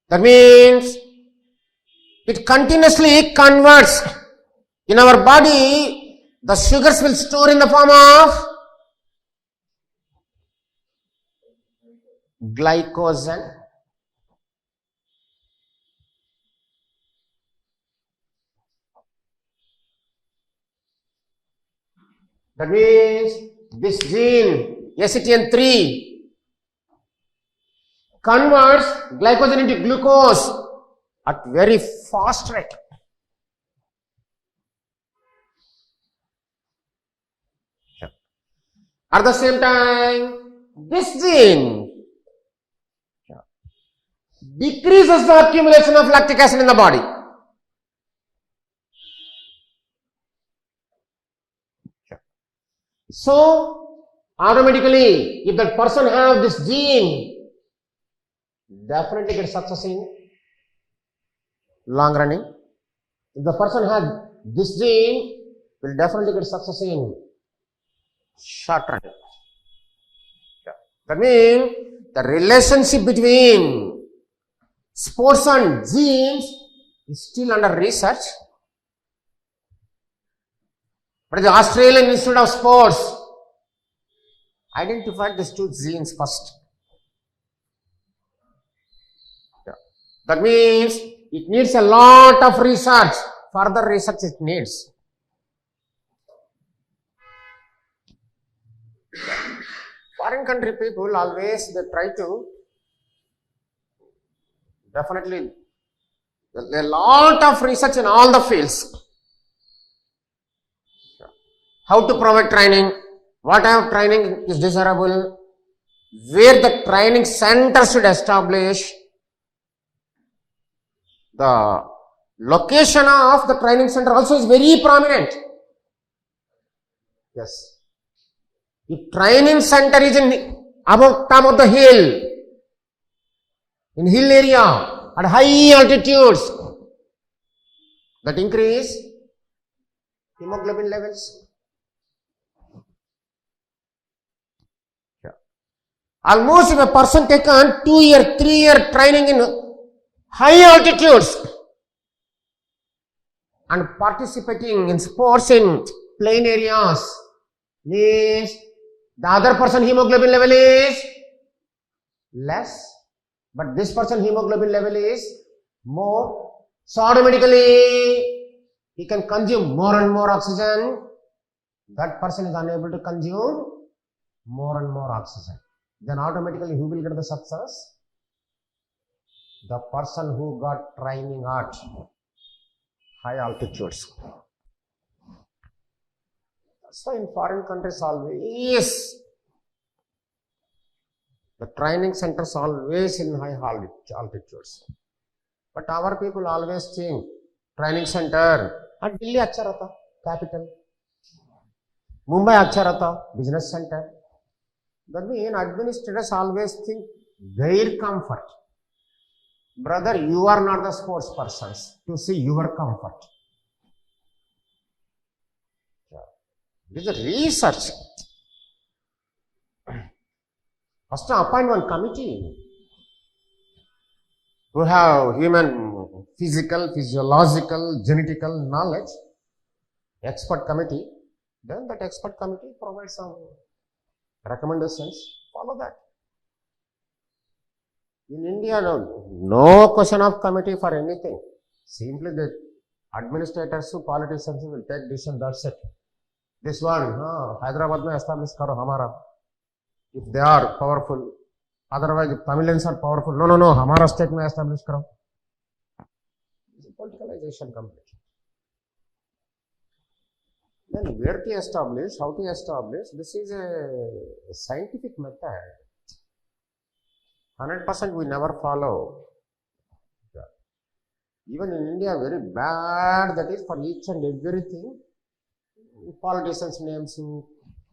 That means it continuously converts in our body. The sugars will store in the form of glycogen. That means this gene SCTN3 converts glycogen into glucose at very fast rate. At the same time, this gene decreases the accumulation of lactic acid in the body. So, automatically, if that person have this gene, definitely get success in long running. If the person had this gene, will definitely get success in short running. That means the relationship between sports and genes is still under research. But the Australian Institute of Sports identified these 2 genes first. That means it needs a lot of research. Further research it needs. Foreign country people always they try to definitely a lot of research in all the fields. How to provide training, what type of training is desirable, where the training center should establish, the location of the training center also is very prominent. Yes. If training center is in above top of the hill, in hill area, at high altitudes, that increase hemoglobin levels. Yeah. Almost if a person taken 2-year, 3-year training in high altitudes and participating in sports in plain areas, means the other person hemoglobin level is less, but this person hemoglobin level is more. So automatically he can consume more and more oxygen. That person is unable to consume more and more oxygen. Then automatically who will get the success? The person who got training at high altitudes. That's why in foreign countries always the training centers always in high altitudes. But our people always think training center at Delhi अच्छा रहता, capital. Mumbai अच्छा रहता, business center. That means administrators always think their comfort. Brother, you are not the sports persons to see your comfort. This is a research. First appoint one committee who have human physical, physiological, genetical knowledge, expert committee. Then that expert committee provides some recommendations, follow that. In India, no question of committee for anything. Simply the administrators, politicians will take decision, that's it. This one, Hyderabad mein establish karo hamara. If they are powerful, otherwise if Tamilians are powerful, no, hamara state mein establish karo. It's a politicalization completely. Then where to establish, how to establish, this is a scientific method. 100% we never follow. Even in India, very bad that is for each and everything. Politicians' names,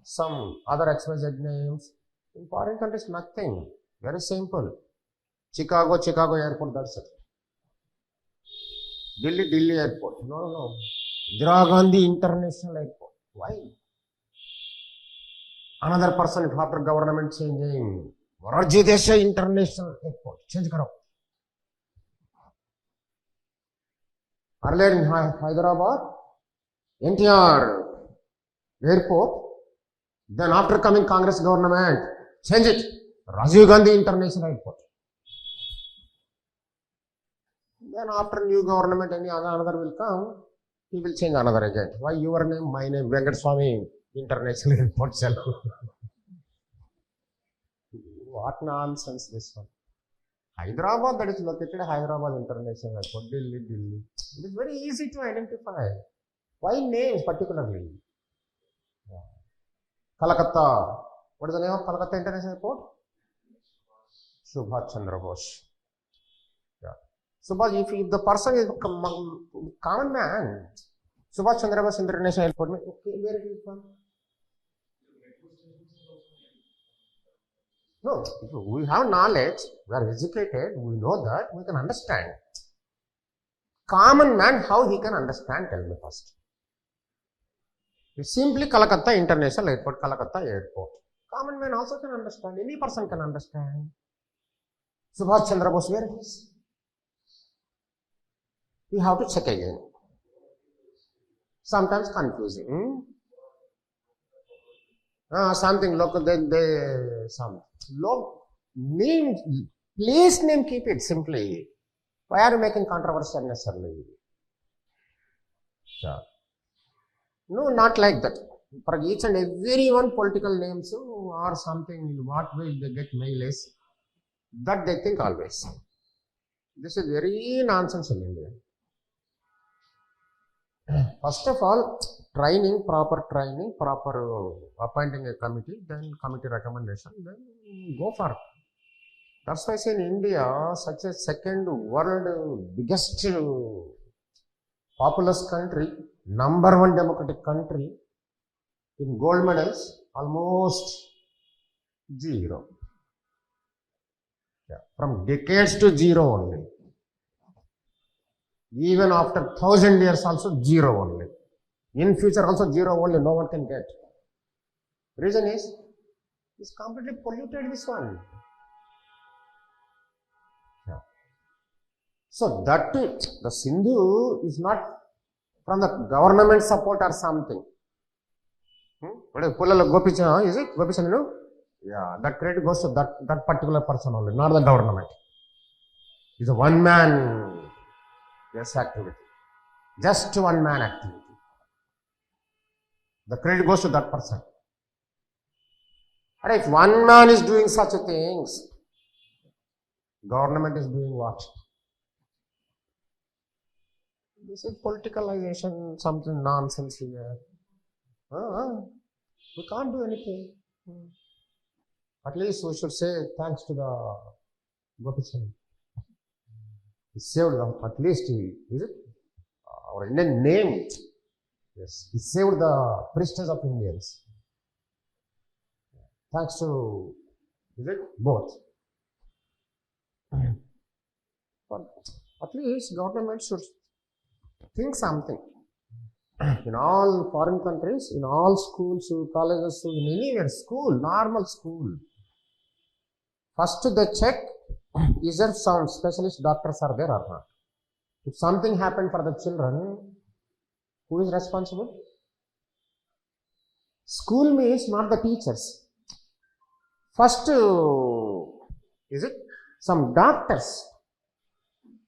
some other XYZ names. In foreign countries, nothing. Very simple. Chicago airport, that's it. Delhi airport. No. Indira Gandhi International Airport. Why? Another person, if after government changing, Morarji Desai International Airport. Change karo. Earlier in Hyderabad, NTR Airport. Then after coming Congress government, change it. Rajiv Gandhi International Airport. Then after new government, another will come, he will change another again. Why your name, my name, Venkat Swami International Airport. What nonsense this one. Hyderabad, that is located Hyderabad International Airport, Delhi. It is very easy to identify. Why names particularly? Calcutta. What is the name of Calcutta International Airport? Subhash Chandra Bose. Yeah. Subhash, if the person is common man, Subhash Chandra Bose International Airport, okay, where it is from? No, we have knowledge, we are educated, we know that, we can understand. Common man, how he can understand? Tell me first. Simply Calcutta International Airport, Calcutta Airport. Common man also can understand, any person can understand. Subhash Chandra Bose, where it is? You have to check again. Sometimes confusing. Something local, some name, place name, keep it simply. Why are you making controversy unnecessarily? Yeah. No, not like that. For each and every one political names or something, in what way they get mileage, that they think always. This is very nonsense in India. First of all, proper training, proper appointing a committee, then committee recommendation, then go for it. That's why I say in India, such a second world biggest populous country, number one democratic country, in gold medals, almost zero. Yeah. From decades to zero only. Even after 1,000 years also zero only. In future also 0 only, no one can get. Reason is, it's completely polluted, this one. Yeah. So that the Sindhu is not from the government support or something. What is Gopichand? Is it Gopichand? No? Yeah, that credit goes to that particular person only, not the government. It's a one man activity. Just one man activity. The credit goes to that person. But if one man is doing such things, government is doing what? This is politicalization, something nonsense here. We can't do anything. At least we should say thanks to the Gopichand. He saved them. At least is it? Our Indian name. Yes, he saved the prestige of Indians. Thanks to, is it? Both. But at least government should think something. In all foreign countries, in all schools, colleges, in anywhere, school, normal school. First they check, is there some specialist doctors are there or not? If something happened for the children, who is responsible? School means not the teachers. First, is it? Some doctors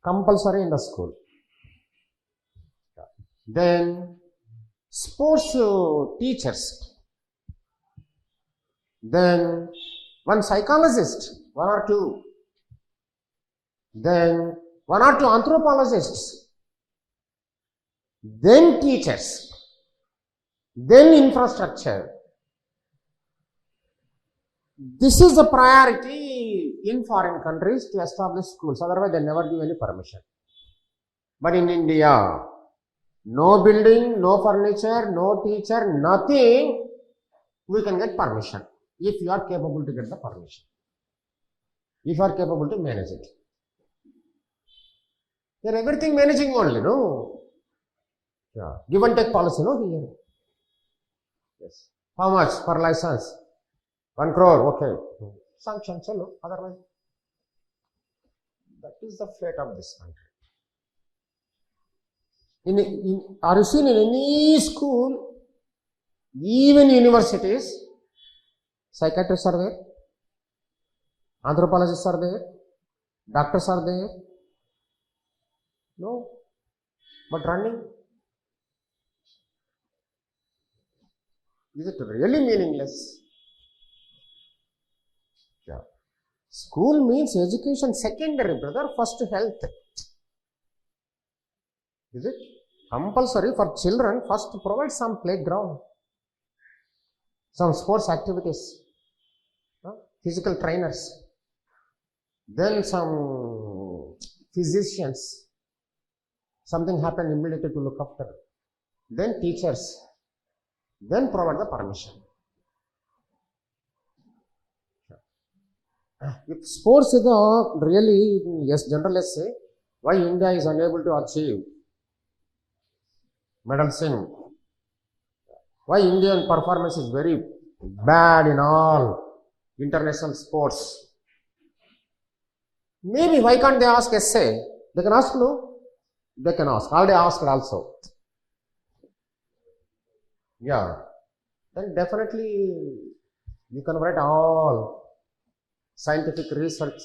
compulsory in the school. Then sports teachers. Then one psychologist, 1 or 2. Then 1 or 2 anthropologists. Then teachers. Then infrastructure. This is the priority in foreign countries to establish schools. Otherwise, they never give any permission. But in India, no building, no furniture, no teacher, nothing, we can get permission. If you are capable to get the permission. If you are capable to manage it. They are everything managing only, no? Yeah. Give and take policy, no? Here. Yes. How much per license? 1 crore, okay. Sanction, chalo, otherwise. That is the fate of this country. Are you seen in any school, even universities, psychiatrists are there, anthropologists are there, doctors are there? No. But running? Is it really meaningless? Yeah. School means education secondary, brother, first health. Is it? Compulsory for children, first provide some playground, some sports activities, physical trainers, then some physicians, something happened immediately to look after, then teachers, then provide the permission. If sports is really, yes, generalists say, why India is unable to achieve medals in, why Indian performance is very bad in all international sports. Maybe why can't they ask essay? They can ask, no? They can ask. Already asked also. Yeah. Then definitely you can write all scientific research,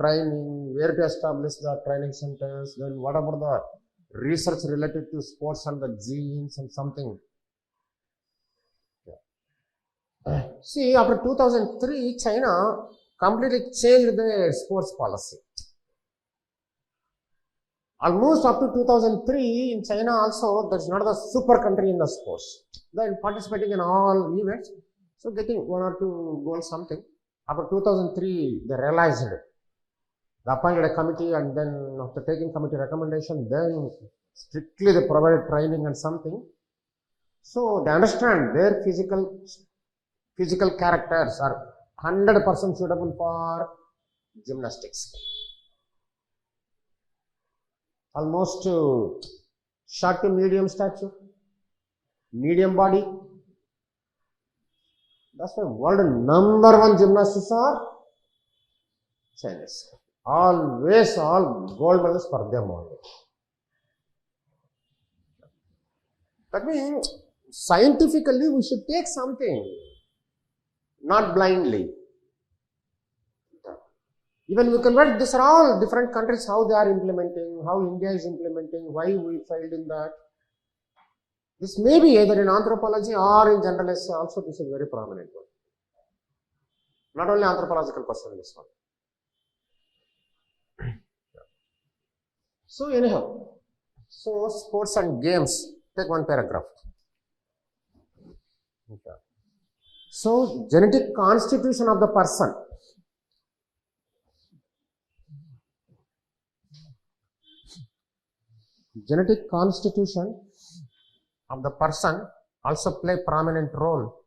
training, where to establish the training centers, then what about the research related to sports and the genes and something. Yeah. See, after 2003, China completely changed their sports policy. Almost up to 2003, in China also, there's not the super country in the sports. They're participating in all events, so getting 1 or 2 goals, something. After 2003, they realized it. They appointed a committee, and then after taking committee recommendation, then strictly they provided training and something. So they understand their physical characters are 100% suitable for gymnastics. Almost short to medium stature, medium body. That's why world number one gymnasts are Chinese. Always all gold medals for them only. That means scientifically we should take something, not blindly. Even we convert, these are all different countries, how they are implementing, how India is implementing, why we failed in that. This may be either in anthropology or in general essay also, this is very prominent one. Not only anthropological person, this one. So anyhow, so sports and games, take one paragraph. Okay. So genetic constitution of the person. Genetic constitution of the person also play prominent role.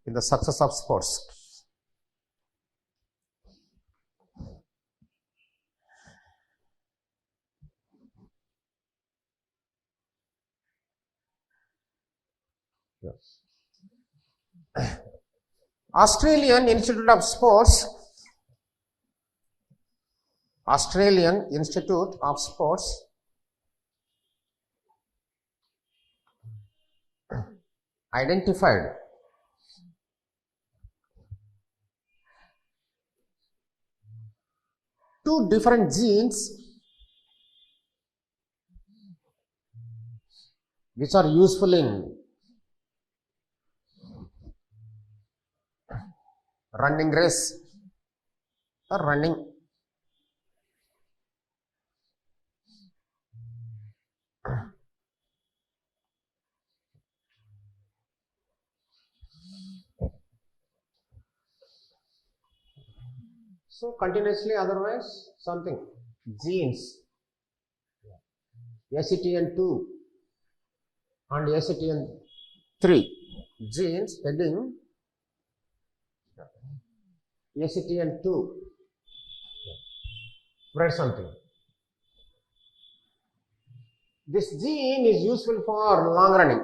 In the success of sports. Yes. Australian Institute of Sports identified two different genes which are useful in running race or running. So continuously, otherwise something genes ACTN2 and ACTN3 genes heading ACTN2 write something. This gene is useful for long running.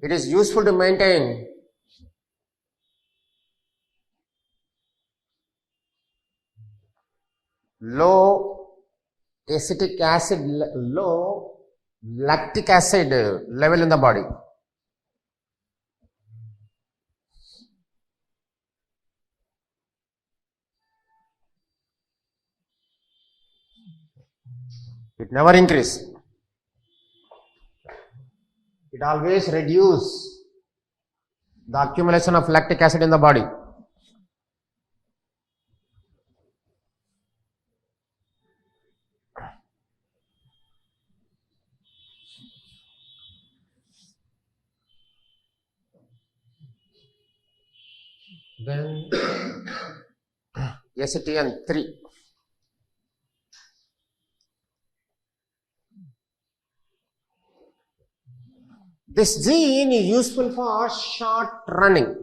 It is useful to maintain low acetic acid, low lactic acid level in the body. It never increase. It always reduce the accumulation of lactic acid in the body. Then ACTN3. This gene is useful for short running.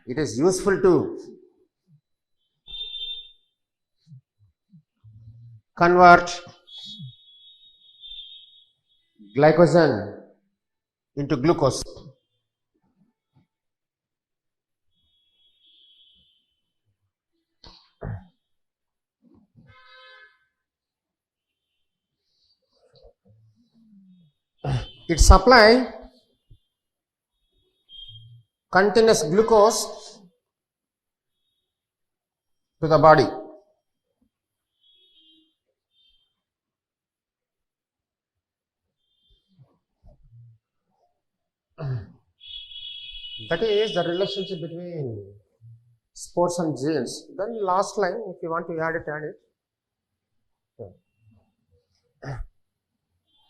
It is useful to convert glycogen into glucose. It supply continuous glucose to the body. That is the relationship between sports and genes. Then last line, if you want to add it, add it.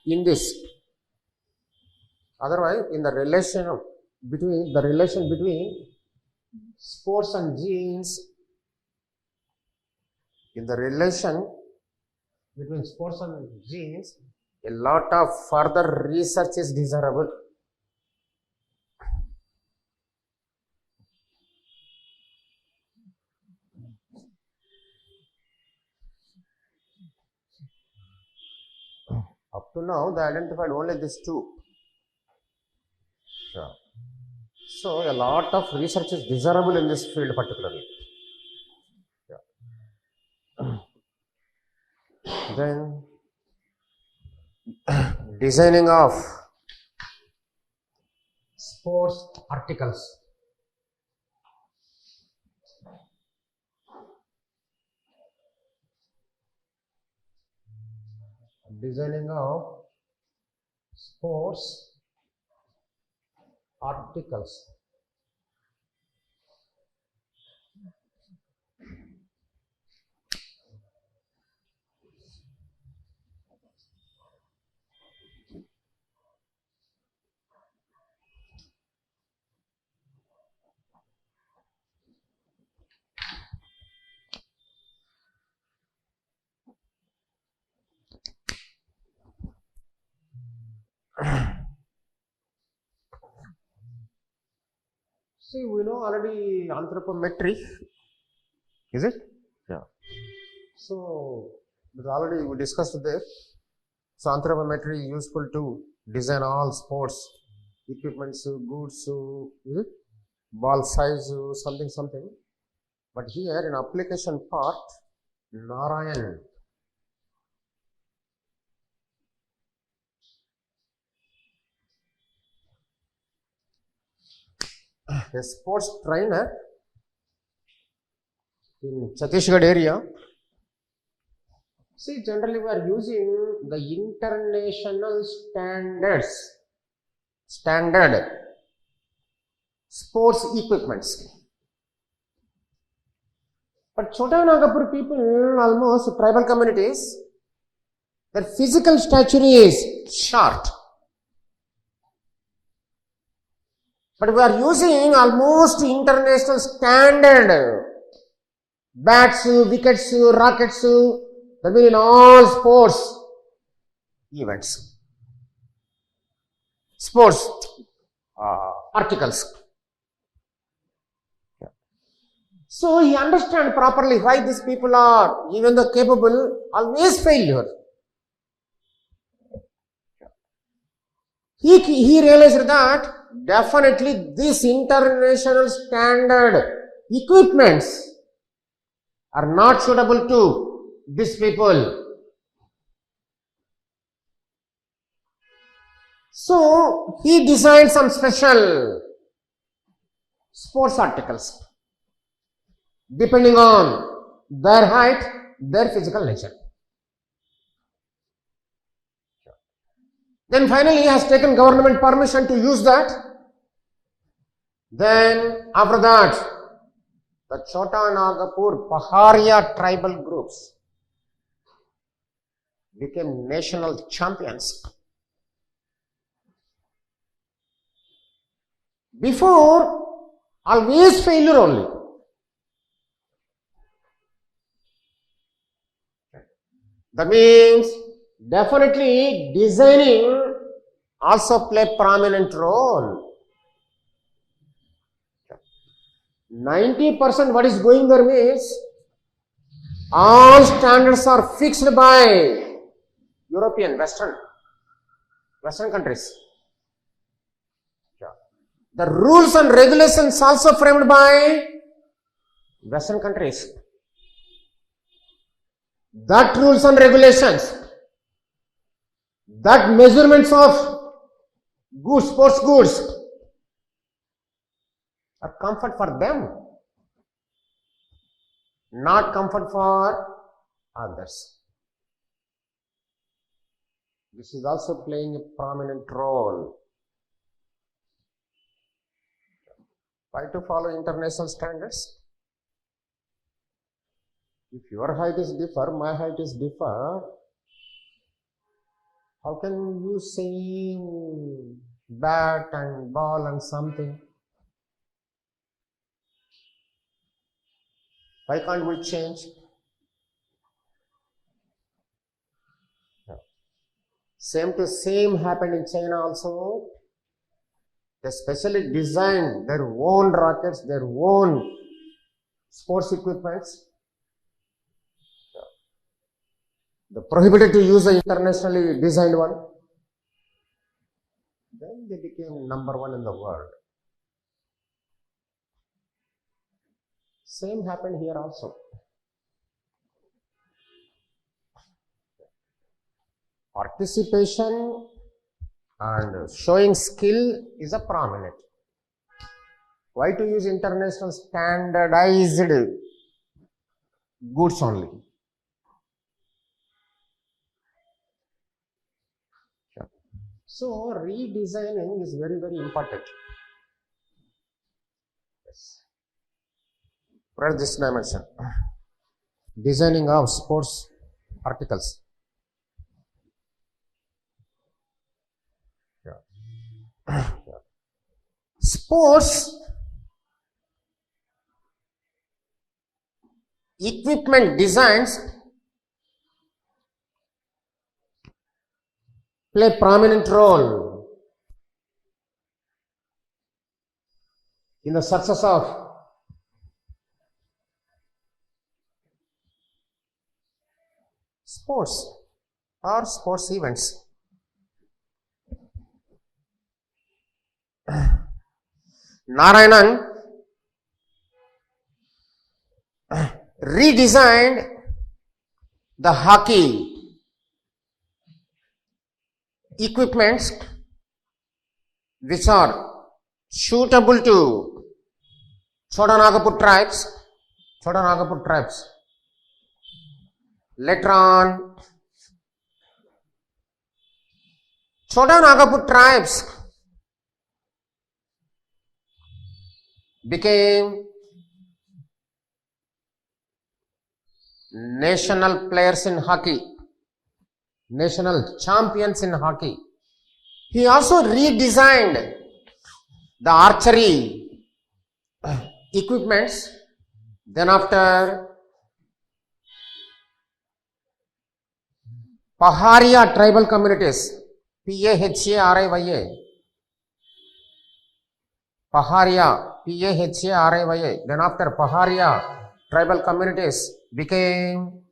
In this Otherwise, in the relation between sports and genes, a lot of further research is desirable. Up to now, they identified only these two. Yeah. So, a lot of research is desirable in this field particularly. Yeah. Then, designing of sports articles. Designing of sports articles. See, we know already anthropometry, is it? Yeah. So, already we discussed this. So, anthropometry is useful to design all sports equipments, goods, is it? Ball size, something. But here in application part, Narayan. A sports trainer in Chhattisgarh area. See, generally we are using the international standard sports equipments. But Chota Nagapur people, almost tribal communities, their physical stature is short. But we are using almost international standard bats, wickets, rockets, that means in all sports events, sports articles. So he understands properly why these people are, even though capable, always failure. He realized that definitely these international standard equipments are not suitable to these people. So he designed some special sports articles depending on their height, their physical nature. Then finally he has taken government permission to use that. Then after that, the Chota Nagapur Paharia tribal groups became national champions. Before, always failure only. That means definitely designing also play prominent role. 90% what is going there means all standards are fixed by European, Western countries. The rules and regulations also framed by Western countries. That rules and regulations, that measurements of goods, sports goods, are comfort for them, not comfort for others. This is also playing a prominent role. Why to follow international standards? If your height is differ, my height is differ, how can you say bat and ball and something. Why can't we change? Same to same happened in China also. They specially designed their own rockets, their own sports equipments. They prohibited to use the internationally designed one. Then they became number one in the world. Same happened here also. Participation and showing skill is a prominent. Why to use international standardized goods only? So redesigning is very, very important. Yes. Where this dimension? Designing of sports articles. Sports equipment designs play prominent role in the success of sports or sports events. Narayanan redesigned the hockey equipments which are suitable to Chotanagapur tribes. Later on, Chotanagapur tribes became national players in hockey, national champions in hockey. He also redesigned the archery equipments. Then after Paharia tribal communities, P-A-H-A-R-I-Y-A, Paharia, P-A-H-A-R-I-Y-A. Then after Paharia tribal communities became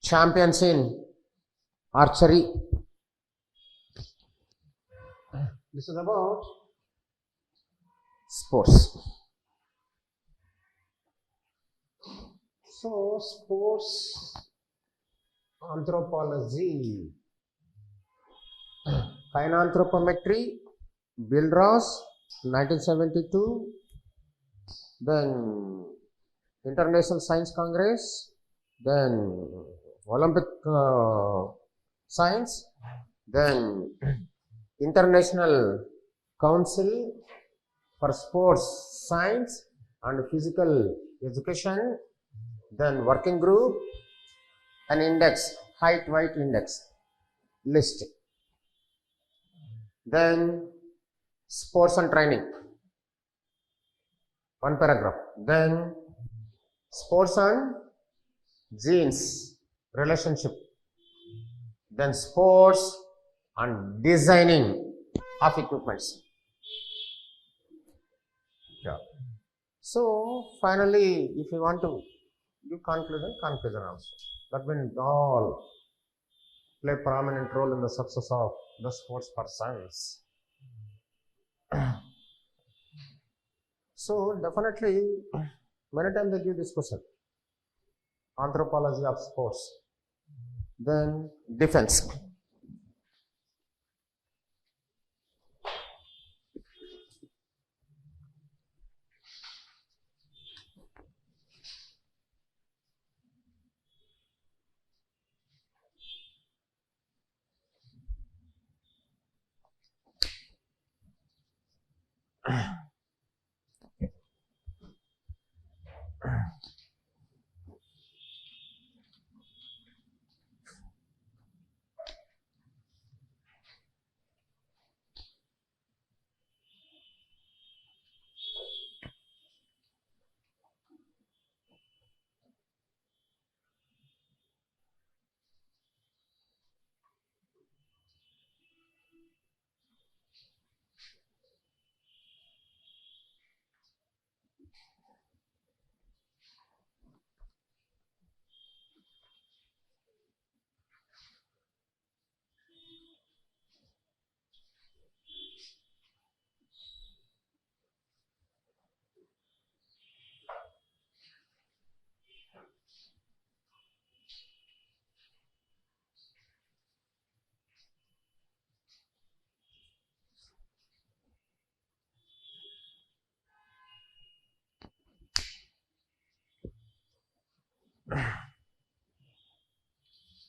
champions in archery. This is about sports. So, sports anthropology, Kinanthropometry, Bill Ross, 1972, then International Science Congress, then Olympic Science, then International Council for Sports Science and Physical Education, then Working Group, an index, height weight index, list. Then sports and training, one paragraph. Then sports and genes, relationship. Then sports and designing of equipments. Yeah. So finally, if you want to give conclusion also. That means all play prominent role in the success of the sports persons. So definitely, many times they give this question: anthropology of sports, then defense.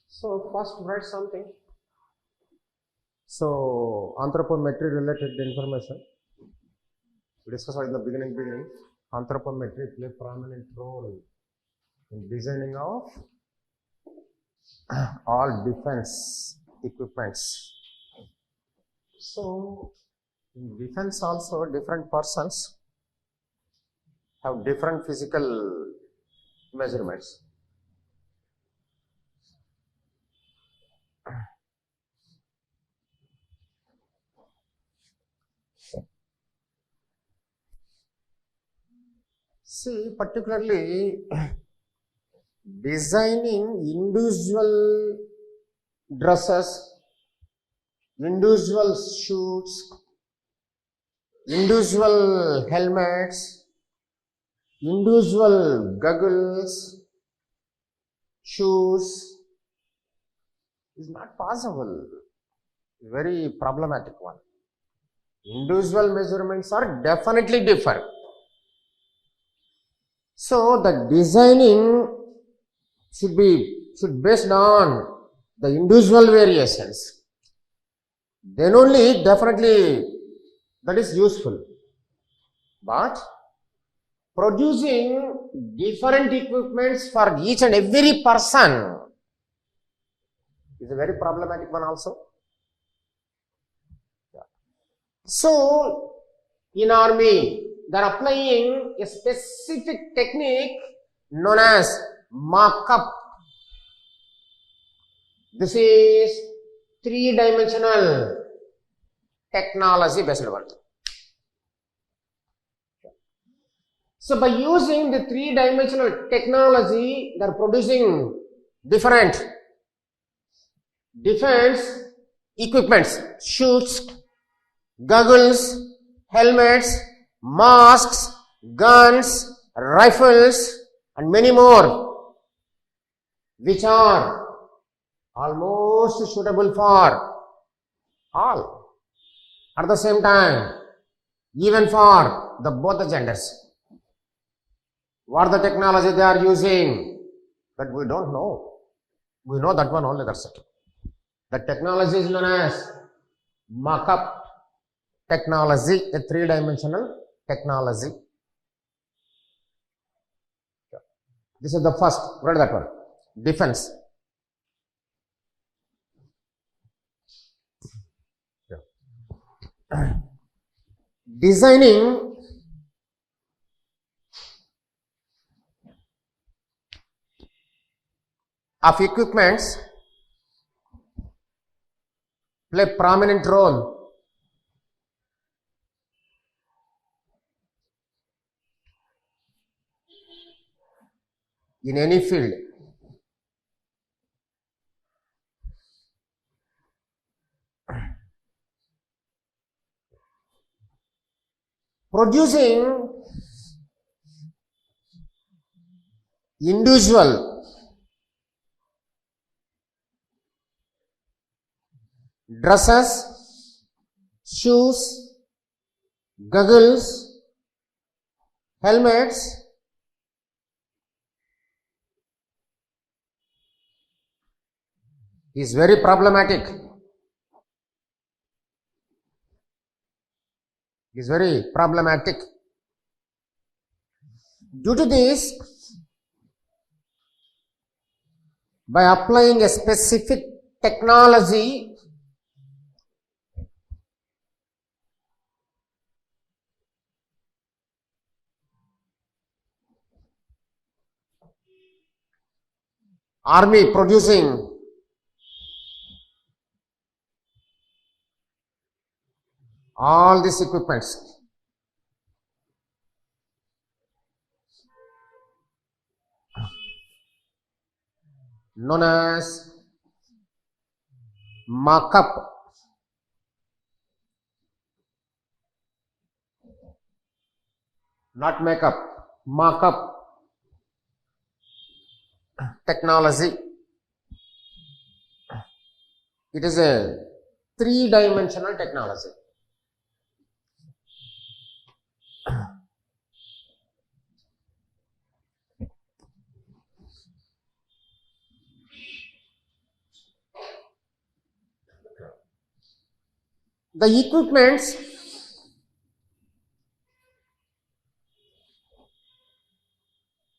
So first write something. So anthropometry related information. We discussed in the beginning. Anthropometry play prominent role in designing of all defense equipments. So in defense also different persons have different physical measurements. See, particularly designing individual dresses, individual suits, individual helmets, individual goggles, shoes is not possible. Very problematic one. Individual measurements are definitely different. So the designing should based on the individual variations. Then only definitely that is useful. But producing different equipments for each and every person is a very problematic one also. So in army, they are applying a specific technique known as markup. This is three-dimensional technology based one. So by using the three-dimensional technology, they are producing different defense equipments, suits, goggles, helmets, masks, guns, rifles, and many more, which are almost suitable for all. At the same time, even for both the genders. What the technology they are using, that we don't know. We know that one only, that's it. The technology is known as markup technology, a three-dimensional technology. This is the first, write that one, defense. Designing of equipments play prominent role in any field. Producing individual dresses, shoes, goggles, helmets, is very problematic. Is very problematic. Due to this, by applying a specific technology, army producing all these equipments. Known as markup. Not makeup, markup technology. It is a three-dimensional technology. the equipments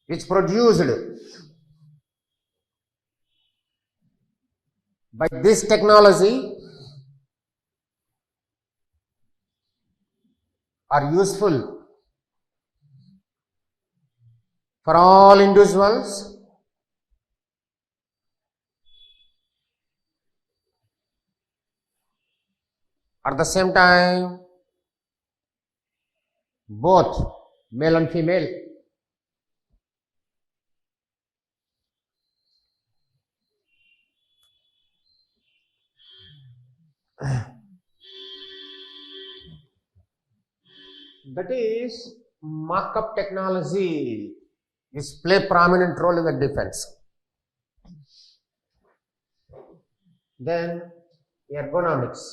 which produced by this technology are useful for all individuals at the same time, both male and female. That is, markup technology is play prominent role in the defense. Then ergonomics.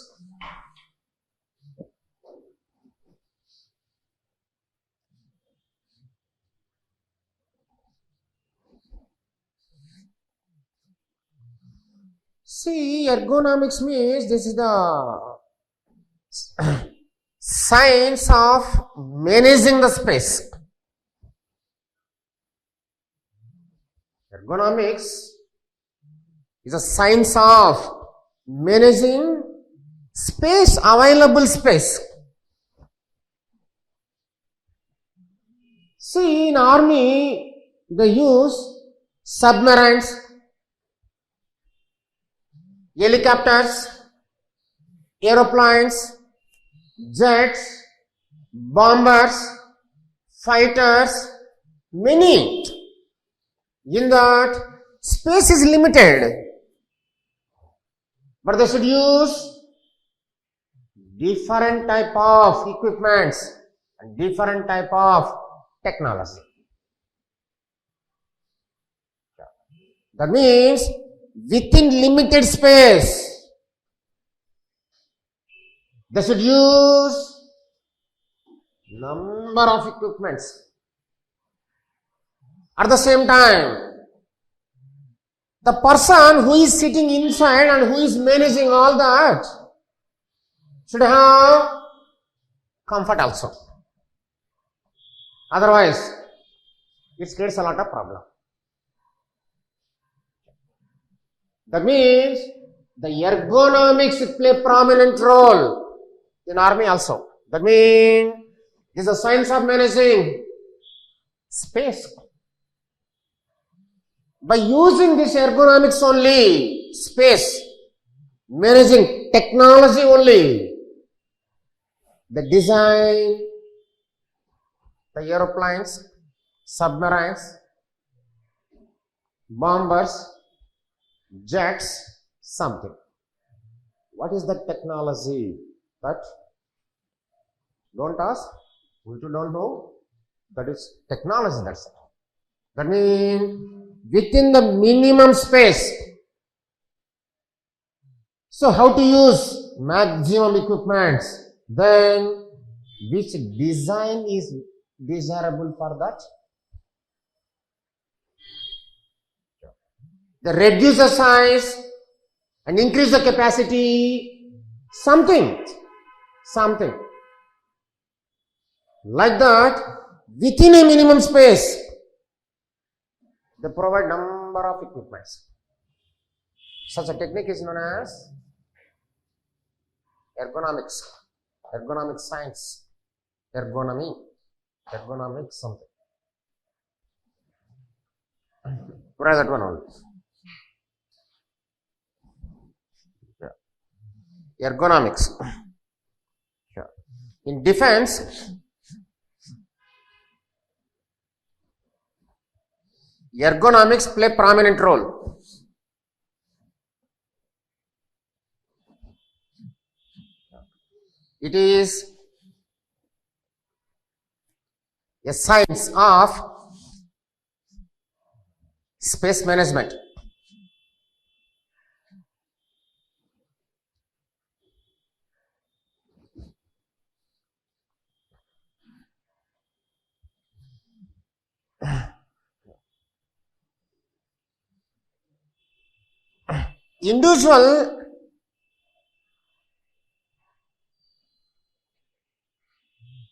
See, ergonomics means this is the science of managing the space. Ergonomics is a science of managing space, available space. See, in army, they use submarines, helicopters, aeroplanes, jets, bombers, fighters, many. In that, space is limited, but they should use different type of equipments and different type of technology. That means within limited space, they should use number of equipments. At the same time, the person who is sitting inside and who is managing all that should have comfort also. Otherwise, it creates a lot of problem. That means the ergonomics play prominent role in army also. That means it is a science of managing space. By using this ergonomics only, space, managing technology only, the design, the aeroplanes, submarines, bombers, jets, something. What is the technology? That don't ask, we too don't know. That is technology, that's it. That means within the minimum space. So how to use maximum equipments? Then which design is desirable for that? They reduce the size and increase the capacity, something like that. Within a minimum space, they provide number of equipments. Such a technique is known as ergonomics, ergonomic science, ergonomic something. Try that one only. Yeah. Ergonomics. Yeah. In defense, ergonomics play prominent role. It is a science of space management. Individual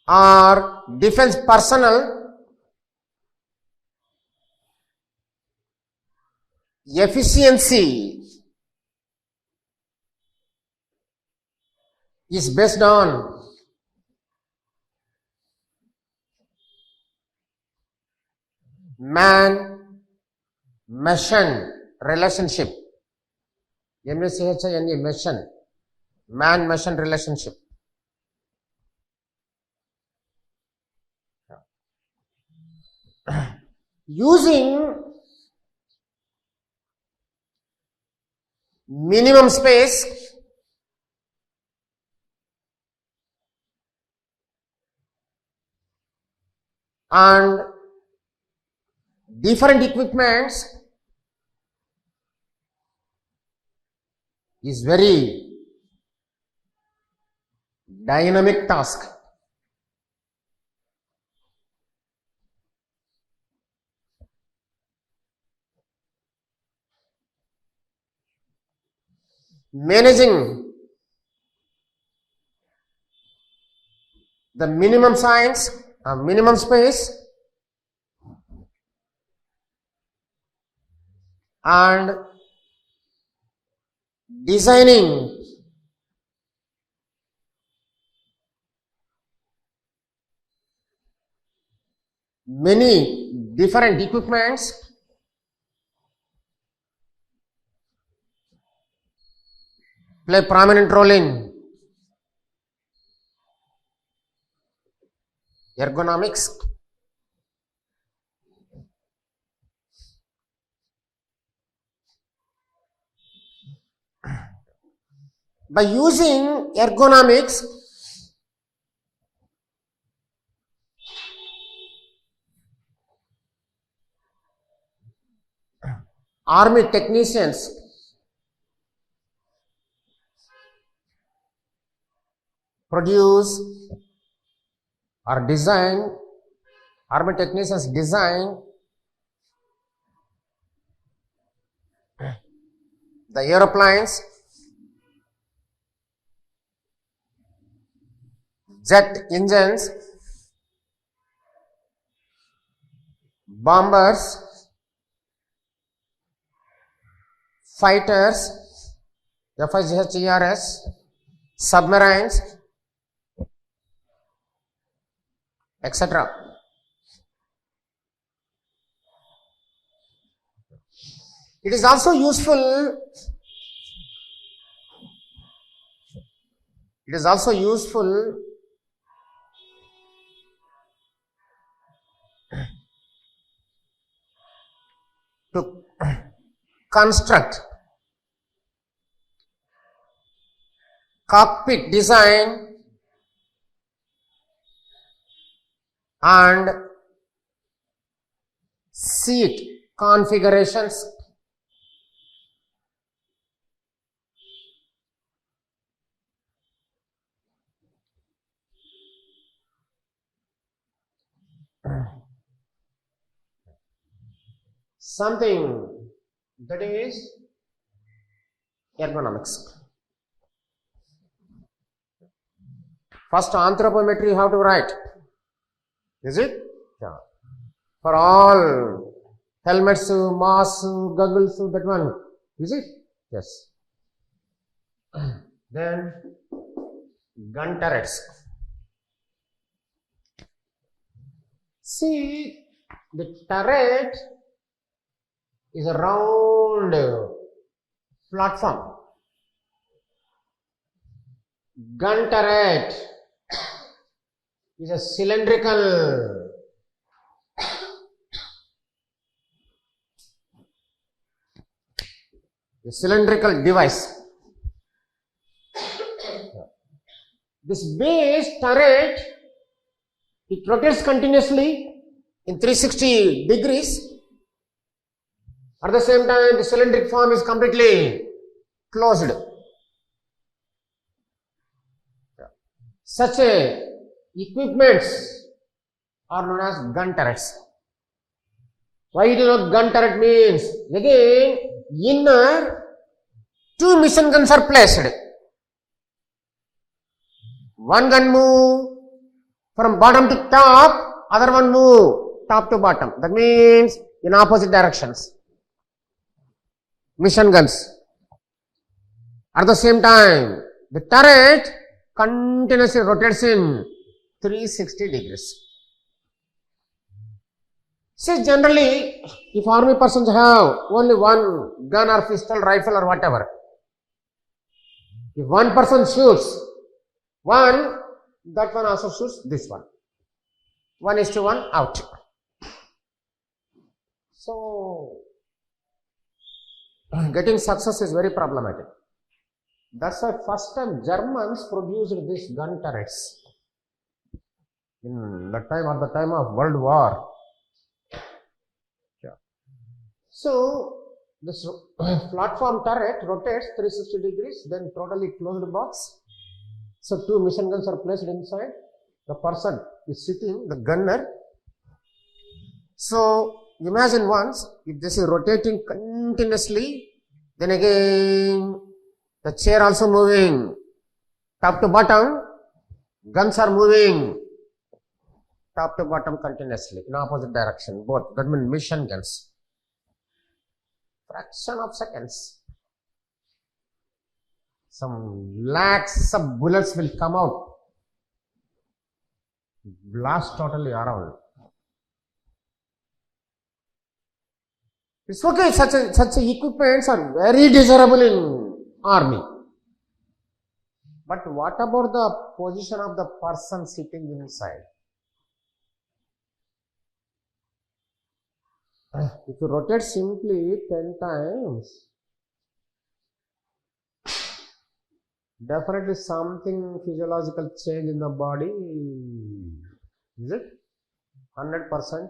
or defense personnel efficiency is based on man-machine relationship. M-A-C-H-I-N-E, machine. Man-machine relationship. Using minimum space and different equipments is very dynamic task. Managing the minimum science, minimum space and designing many different equipments play prominent role in ergonomics. By using ergonomics, army technicians produce or design, army technicians design the aeroplanes, jet engines, bombers, fighters, FIGHERS, submarines, etc. It is also useful to construct cockpit design and seat configurations. Something that is ergonomics. First anthropometry you have to write. Is it? Yeah. For all helmets, masks, goggles, that one. Is it? Yes. Then gun turrets. See, the turret is a round platform. Gun turret is a cylindrical device. This base turret, it rotates continuously in 360 degrees. At the same time, the cylindric form is completely closed. Such equipments are known as gun turrets. Why it is not gun turret means? Again, inner two machine guns are placed. One gun move, From bottom to top, other one move top to bottom. That means in opposite directions. Mission guns. At the same time, the turret continuously rotates in 360 degrees. See, generally, if army persons have only one gun or pistol, rifle or whatever, if one person shoots one, that one also shoots this one. 1:1 out. So, getting success is very problematic. That's why first time Germans produced these gun turrets. In the time, at the time of World War. Yeah. So, this platform turret rotates 360 degrees, then totally closed box. So, two machine guns are placed inside. The person is sitting, the gunner. So, imagine once, if this is rotating continuously, then again, the chair also moving, top to bottom, guns are moving, top to bottom continuously, in opposite direction, both, that means mission guns. Fraction of seconds. Some lakhs of bullets will come out, blast totally around. It's okay, such equipments are very desirable in army. But what about the position of the person sitting inside? If you rotate simply 10 times, definitely something physiological change in the body, is it? 100%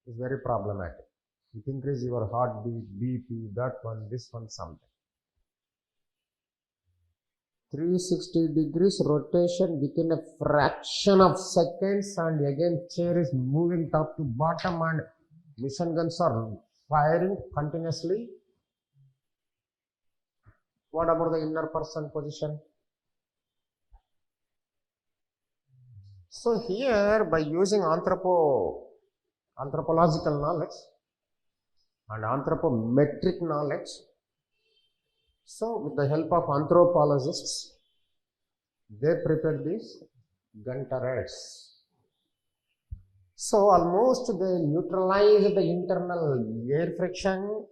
is very problematic. It increases your heartbeat, BP, that one, this one, something. 360 degrees rotation within a fraction of seconds, and again chair is moving top to bottom and mission guns are firing continuously. What about the inner person position? So here, by using anthropological knowledge and anthropometric knowledge, so with the help of anthropologists, they prepared these gun turrets. So almost they neutralize the internal air friction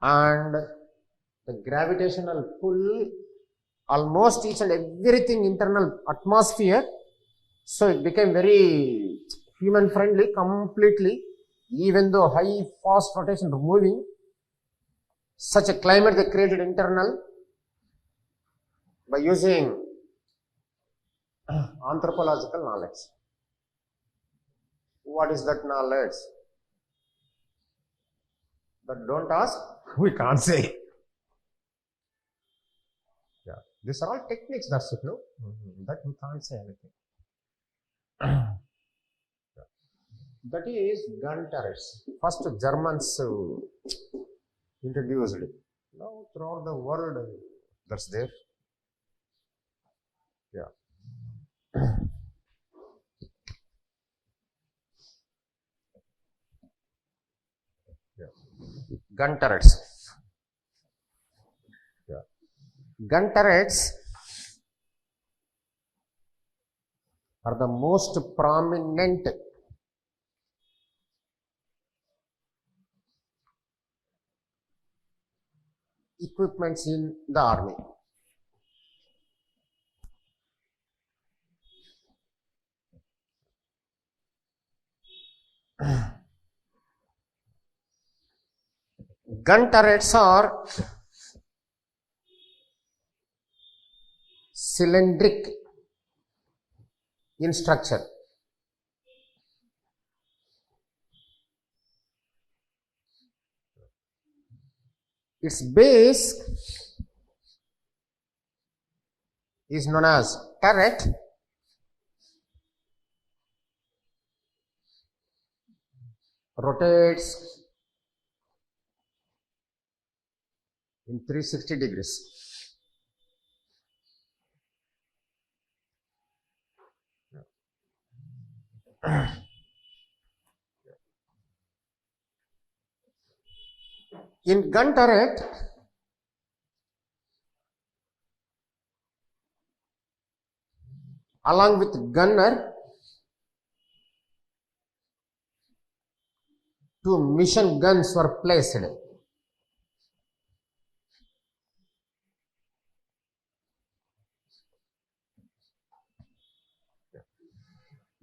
and the gravitational pull, almost each and everything internal atmosphere. So it became very human friendly completely, even though high fast rotation moving. Such a climate they created internal by using anthropological knowledge. What is that knowledge? But don't ask, we can't say. Yeah, these are all techniques, that's it, no? That we can't say anything. That is gun turrets. First Germans introduced it. Now throughout the world, that's there. Yeah. Gun turrets. Yeah. Gun turrets are the most prominent equipments in the army. Gun turrets are cylindric in structure. Its base is known as turret, rotates in 360 degrees. In gun turret, along with gunner, two mission guns were placed.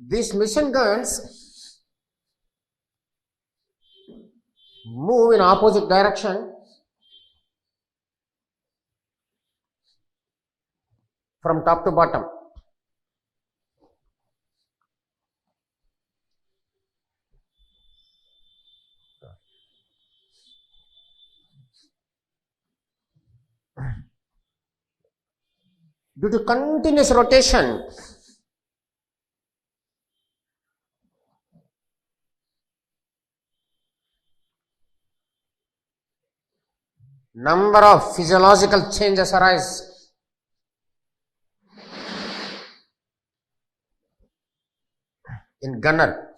These mission guns move in opposite direction from top to bottom. Due to continuous rotation, number of physiological changes arise. In gunner,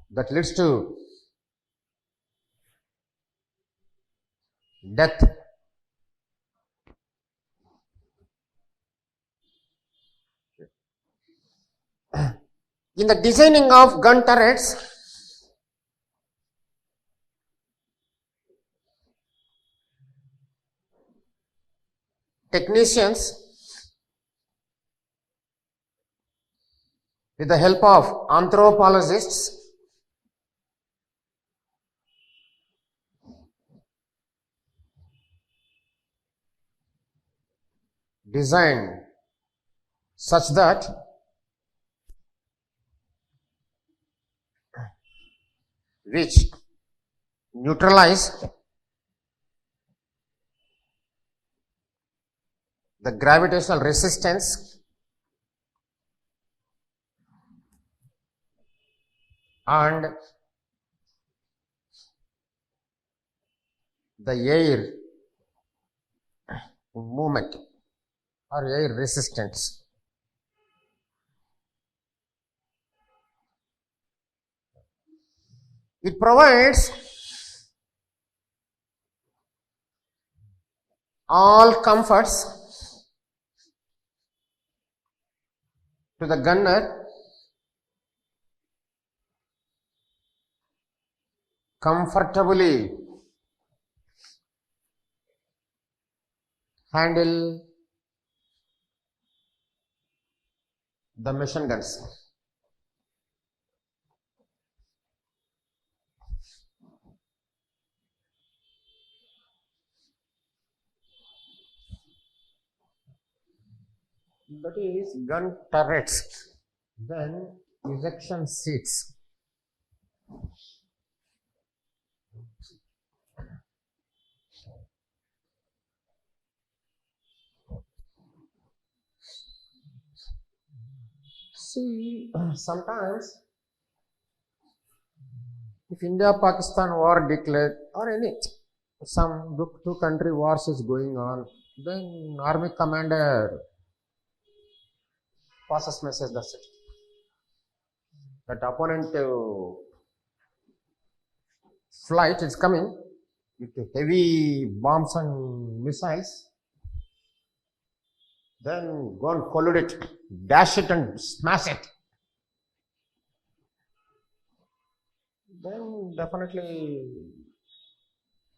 that leads to death. In the designing of gun turrets, technicians, with the help of anthropologists, designed such that which neutralize the gravitational resistance and the air movement or air resistance. It provides all comforts to the gunner, comfortably handle the machine guns. That is gun turrets. Then ejection seats. See, sometimes if India-Pakistan war declared or any some two country wars is going on, then army commander passes message, that's it. That opponent flight is coming with heavy bombs and missiles. Then go and collude it, dash it and smash it. Then definitely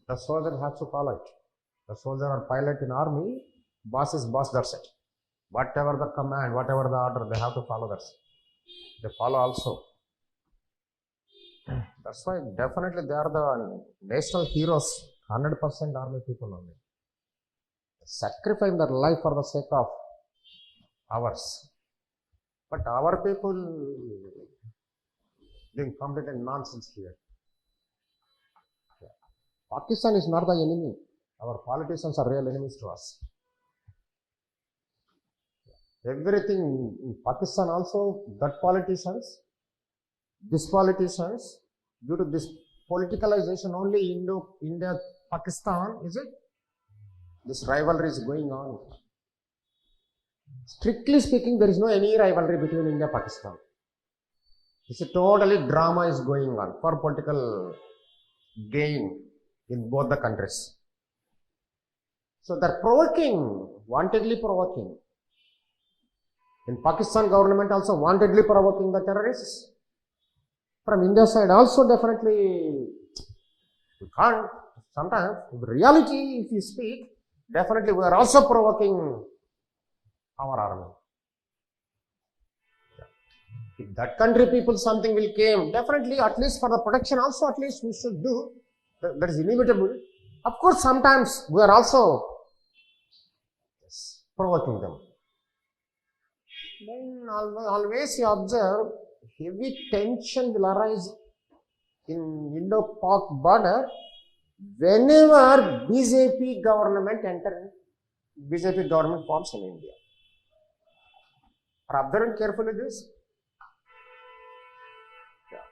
the soldier has to follow it. The soldier or pilot in army, boss is boss, that's it. Whatever the command, whatever the order, they have to follow that. They follow also. That's why definitely they are the national heroes, 100% army people only. Sacrificing their life for the sake of ours. But our people doing complete nonsense here. Pakistan is not the enemy. Our politicians are real enemies to us. Everything in Pakistan also, that politicians, these politicians, due to this politicalization only India, Pakistan, is it? This rivalry is going on. Strictly speaking, there is no any rivalry between India and Pakistan. It's a totally drama is going on for political gain in both the countries. So they're provoking, wantedly provoking. In Pakistan government also wantedly provoking the terrorists. From India side also definitely we can't. Sometimes, in reality, if you speak, definitely we are also provoking our army. If that country people something will came, definitely at least for the protection also at least we should do. That is inevitable. Of course, sometimes we are also provoking them. Then always you observe heavy tension will arise in Indo-Pak border whenever BJP government BJP government forms in India. Are observing carefully this? Yeah.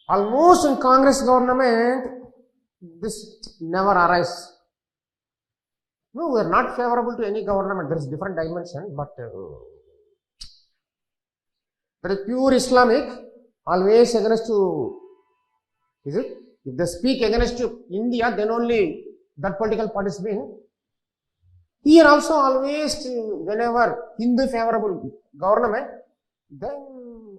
Almost in Congress government, this never arises. No, we are not favorable to any government. There is different dimension, but pure Islamic, always against to, is it? If they speak against India, then only that political party is win. Here also always, whenever Hindu favorable government, then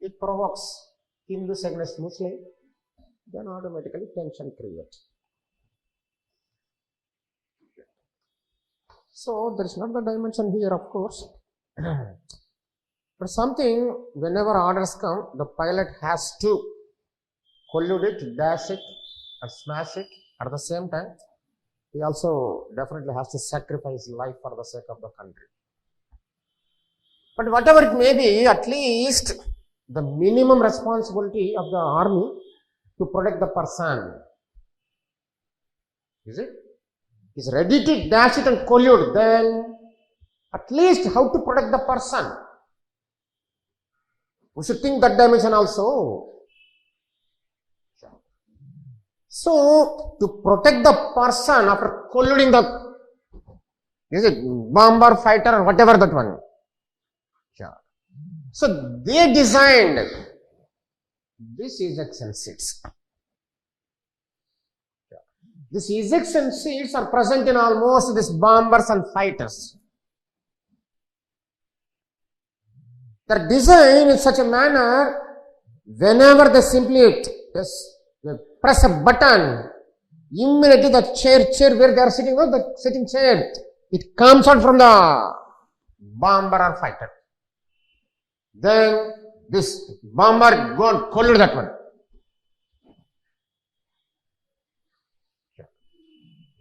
it provokes Hindus against Muslim, then automatically tension creates. So there is not the dimension here, of course. But something, whenever orders come, the pilot has to collude it, dash it, and smash it at the same time. He also definitely has to sacrifice life for the sake of the country. But whatever it may be, at least the minimum responsibility of the army to protect the person. Is it? Is ready to dash it and collude, then at least how to protect the person. We should think that dimension also. So, to protect the person after colluding the, is it bomber, fighter, or whatever that one. So, they designed this ejection seats. These ejection seats are present in almost these bombers and fighters. They're designed in such a manner, whenever they simply press a button, immediately the chair where they are sitting, the sitting chair, it comes out from the bomber or fighter. Then this bomber go and collude that one.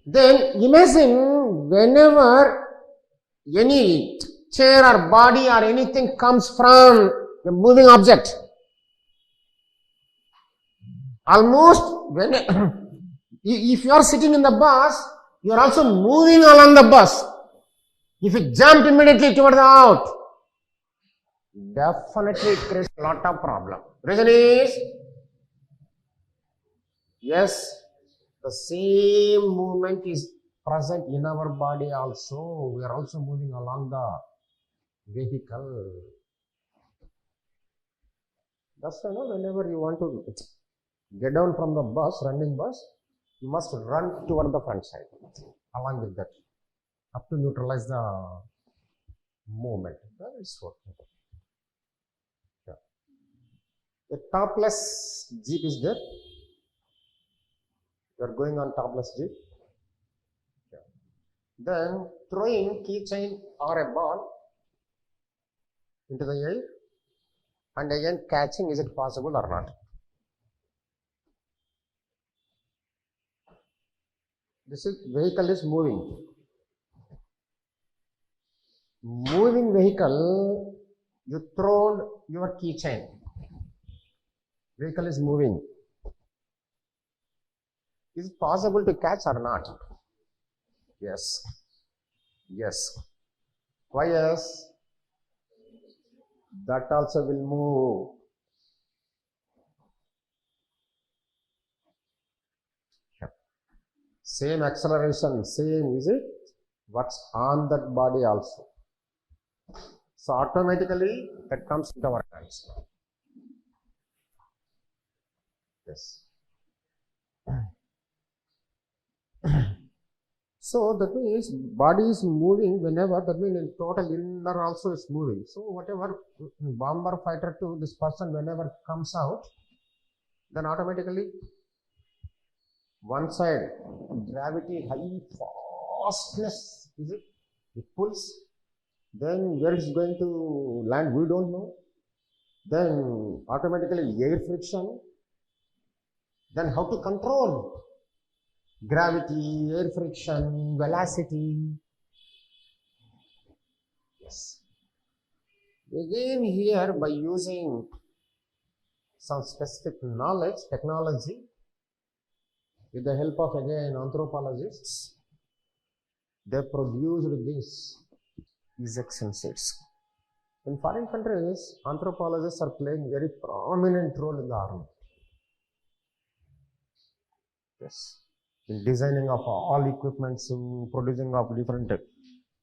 Then imagine whenever any chair or body or anything comes from a moving object, almost when if you are sitting in the bus, you are also moving along the bus. If you jump immediately toward the out, definitely it creates a lot of problem. Reason is, yes, the same movement is present in our body also. We are also moving along the vehicle. That's why whenever you want to get down from the bus, running bus, you must run toward the front side along with that, up to neutralize the movement. That is working. Yeah. The topless jeep is there. You are going on topless jeep. Yeah. Then throwing keychain or a ball into the air, and again catching, is it possible or not? This vehicle is moving. Moving vehicle, you throw your keychain. Vehicle is moving. Is it possible to catch or not? Yes. Yes. Why yes? That also will move. Same acceleration, same, is it? works on that body also. So automatically that comes into our hands. Yes. So that means body is moving whenever, that means in total inner also is moving. So whatever bomber fighter to this person whenever comes out, then automatically one side gravity high fastness, is it? It pulls. Then where it's going to land, we don't know. Then automatically air friction. Then how to control gravity, air friction, velocity. Yes. Again here by using some specific knowledge, technology, with the help of again anthropologists, they produced these ejection seats. In foreign countries, anthropologists are playing very prominent role in the army. Yes. In designing of all equipments, producing of different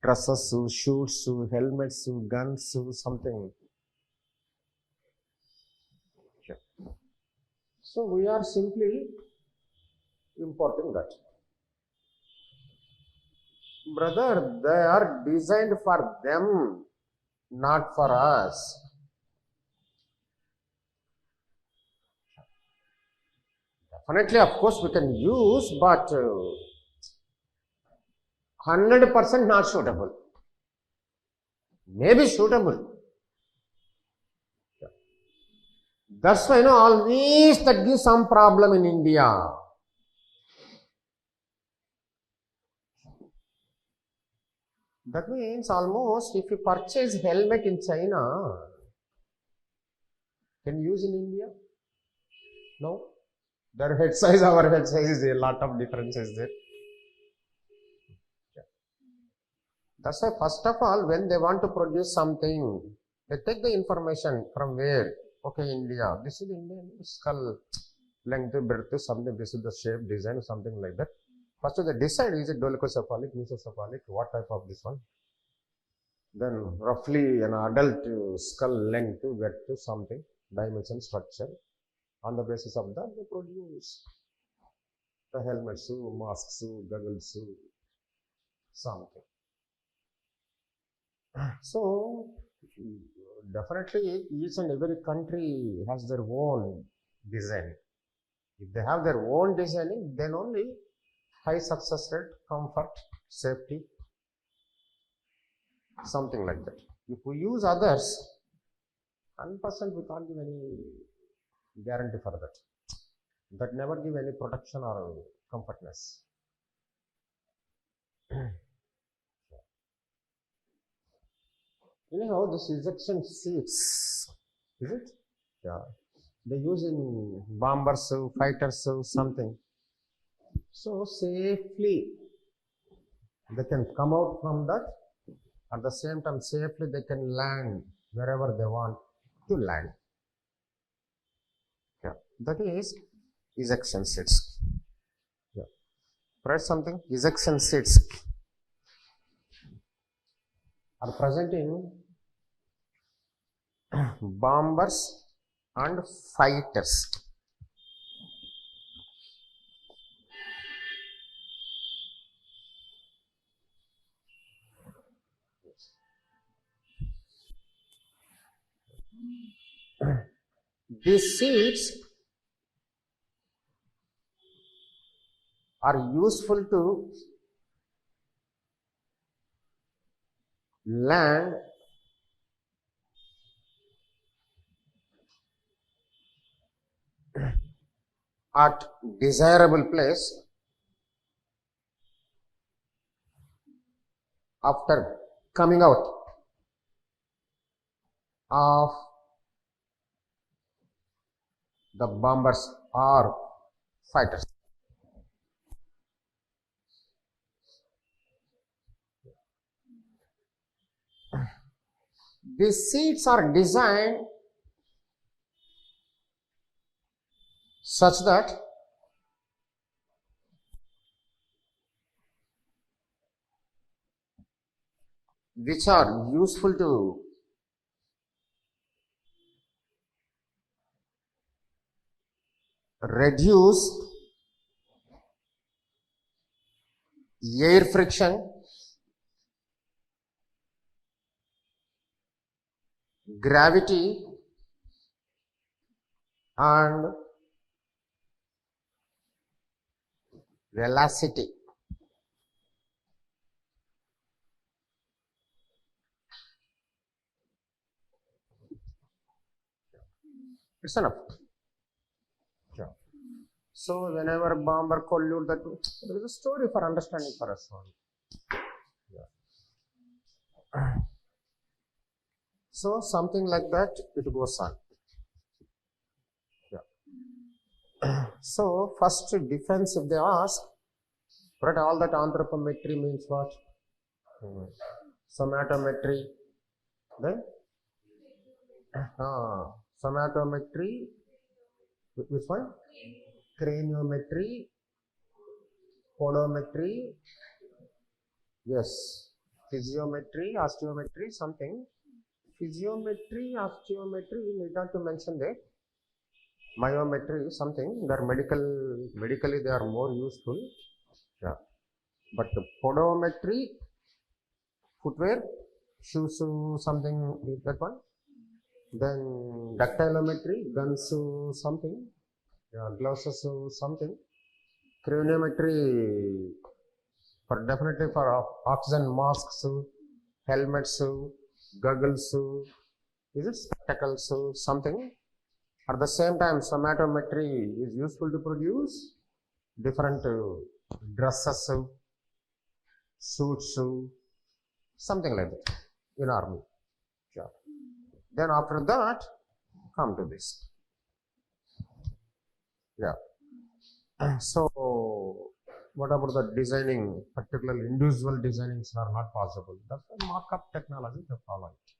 dresses, shoes, helmets, guns, something. Okay. So we are simply importing that. Brother, they are designed for them, not for us. Definitely, of course, we can use, but 100% not suitable. Maybe suitable. That's why always that gives some problem in India. That means almost if you purchase helmet in China, can you use in India? No. Their head size, our head size is a lot of differences there. That's why first of all, when they want to produce something, they take the information from where? Okay, India. This is Indian skull length, breadth, something. This is the shape, design, something like that. First they decide, is it dolichocephalic, mesocephalic, what type of this one. Then roughly an adult skull length, width, something, dimension, structure. On the basis of that, they produce the helmets, masks, goggles, something. So definitely each and every country has their own design. If they have their own designing, then only high success rate, comfort, safety, something like that. If we use others, 100% we can't give any guarantee for that. That never give any protection or comfortness. Anyhow, this ejection seats, is it? Yeah. They use in bombers, fighters, something. So safely they can come out from that. At the same time, safely they can land wherever they want to land. Yeah, that is ejection seats. Yeah. Write something. Ejection seats are present in bombers and fighters. These seats are useful to land at desirable place after coming out of the bombers or fighters. These seats are designed such that which are useful to reduce air friction, gravity, and velocity. It's enough. Yeah. So whenever bomber collude, that there is a story for understanding for us. Yeah. So something like that it goes on. Yeah. So first defense, if they ask, but all that anthropometry means what? Somatometry. Then somatometry. Which one? Craniometry, podometry, yes, physiometry, osteometry, something. Physiometry, osteometry, we need not to mention there. Myometry, something. They are medically they are more useful. Yeah. But podometry, footwear, shoes, something, that one. Then dactylometry, guns, something. Yeah, gloves, something. Craniometry, for definitely for oxygen masks, helmets, goggles, is it spectacles, something. At the same time, somatometry is useful to produce different dresses, suits, something like that in army. Yeah. Then after that, come to this. Yeah. So what about the designing? Particularly individual designings are not possible. That's why markup technology they follow it.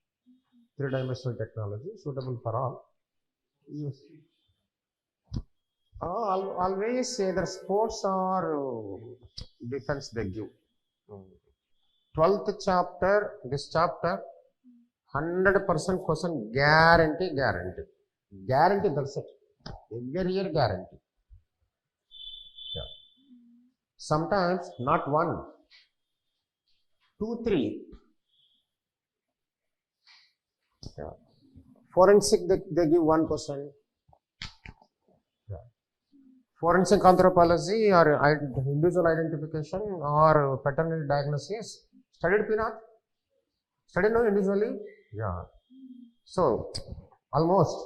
Three-dimensional technology suitable for all. Yes. Always either sports or defense they give. 12th chapter, this chapter, 100% question guarantee. Guarantee, that's it. Every year guarantee. Yeah. Sometimes not 1, 2, 3. Yeah. Forensic, they give 1%. Yeah. Forensic anthropology or individual identification or paternity diagnosis. Studied peanut? Studied no individually? Yeah. So, almost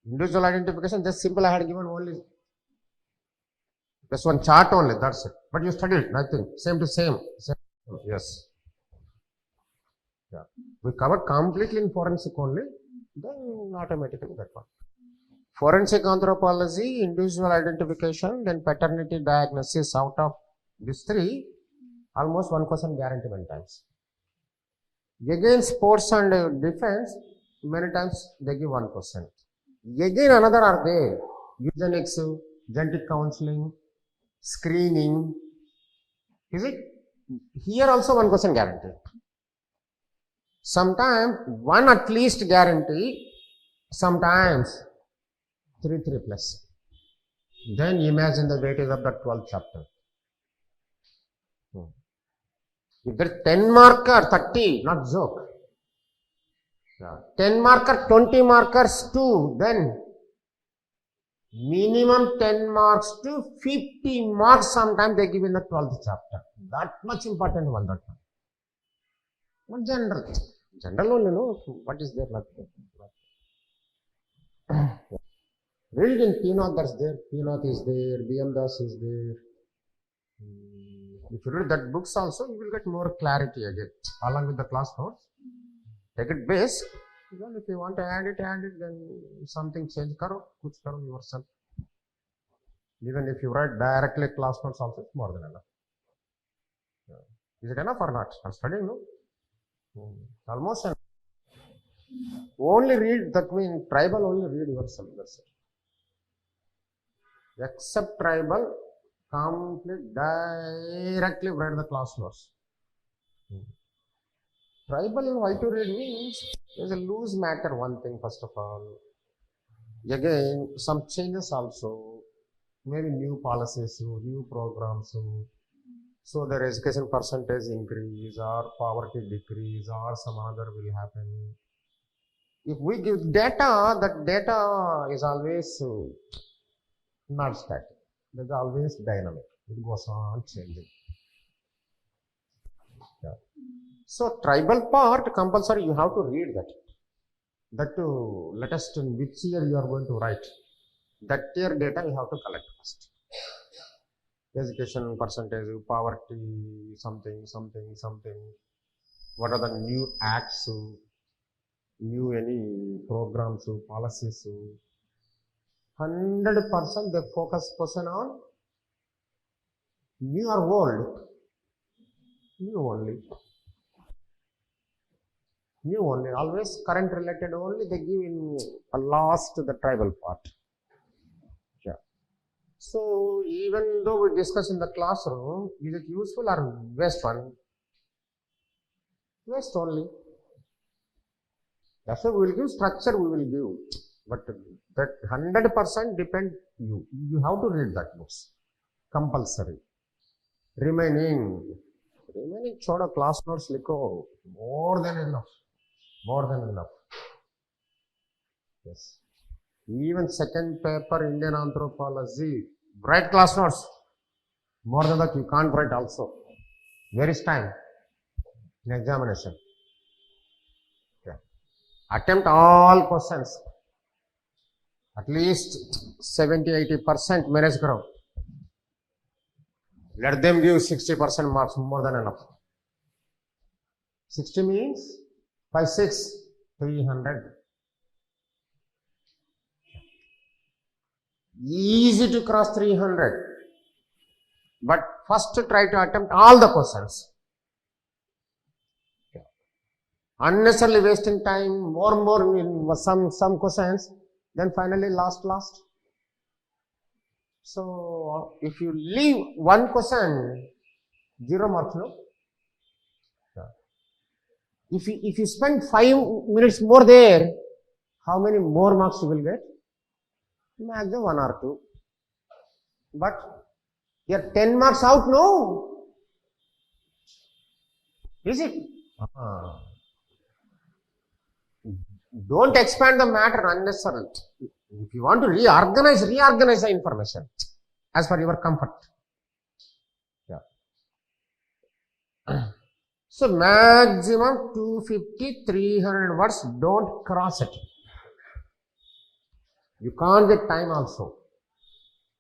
individual identification, just simple I had given only just one chart only, that's it. But you studied nothing, same to same. Yes. Yeah. We covered completely in forensic only, then automatically that one. Forensic anthropology, individual identification, then paternity diagnosis. Out of these 3, almost 1% guarantee many times. Again, sports and defense, many times they give 1%. Again, another are there. Eugenics, genetic counseling, screening. Is it? Here also 1% guarantee. Sometimes 1 at least guarantee, sometimes 3 plus. Then imagine the weightage of the 12th chapter. If there 10 marker, 30, not joke. Yeah. 10 marker, 20 markers too, then minimum 10 marks to 50 marks sometimes they give in the 12th chapter. That much important one, that one. But general only, no, what is there like that? Read in Pinot, that's there, Pinot is there, BM Das is there. If you read that books also, you will get more clarity again, along with the class notes. Take it base, then if you want to add it, then something change karo, kuch karo yourself. Even if you write directly class notes also, it's more than enough. Is it enough or not? I'm studying, no? Almost enough. Only read, that means tribal only read yourself, that's it. Except tribal, complete directly write the class notes. Tribal, why to read means there's a loose matter, one thing first of all. Again, some changes also, maybe new policies, new programs, so their education percentage increase or poverty decrease or some other will happen. If we give data, that data is always not static. It is always dynamic. It goes on changing. Yeah. So tribal part compulsory, you have to read that. That to let us in which year you are going to write. That year data you have to collect first. Education percentage, poverty, something. What are the new acts, new any programs, policies. 100% they focus person on new or old. New only. New only. Always current related only they give in last the tribal part. Yeah. So even though we discuss in the classroom, is it useful or waste one? Waste only. That's why we will give structure, we will give. But that 100% depend you. You have to read that books. Compulsory. Remaining choda class notes likho. More than enough. More than enough. Yes. Even second paper Indian Anthropology. Write class notes. More than that you can't write also. Where is time? In examination. Yeah. Attempt all questions. At least 70-80% manage karo. Let them give 60% marks, more than enough. 60 means by 6, 300. Easy to cross 300. But first try to attempt all the questions. Unnecessarily wasting time, more in some questions, then finally last. So if you leave one question, 0 marks, no? Yeah. If you spend 5 minutes more there, how many more marks you will get? Maximum 1 or 2. But you're 10 marks out, no? Is it? Don't expand the matter unnecessarily. If you want to reorganize the information as per your comfort. Yeah. So maximum 250-300 words, don't cross it. You can't get time also.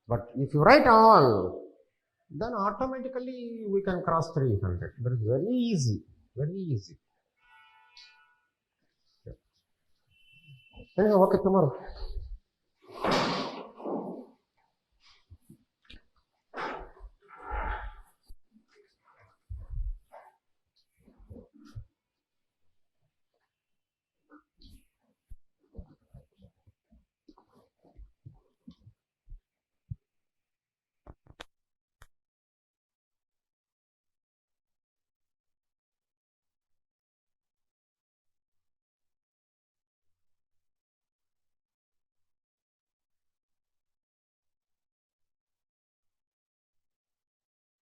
But if you write all, then automatically we can cross 300. That is very easy. Very easy. Yeah. Anyway, okay, tomorrow.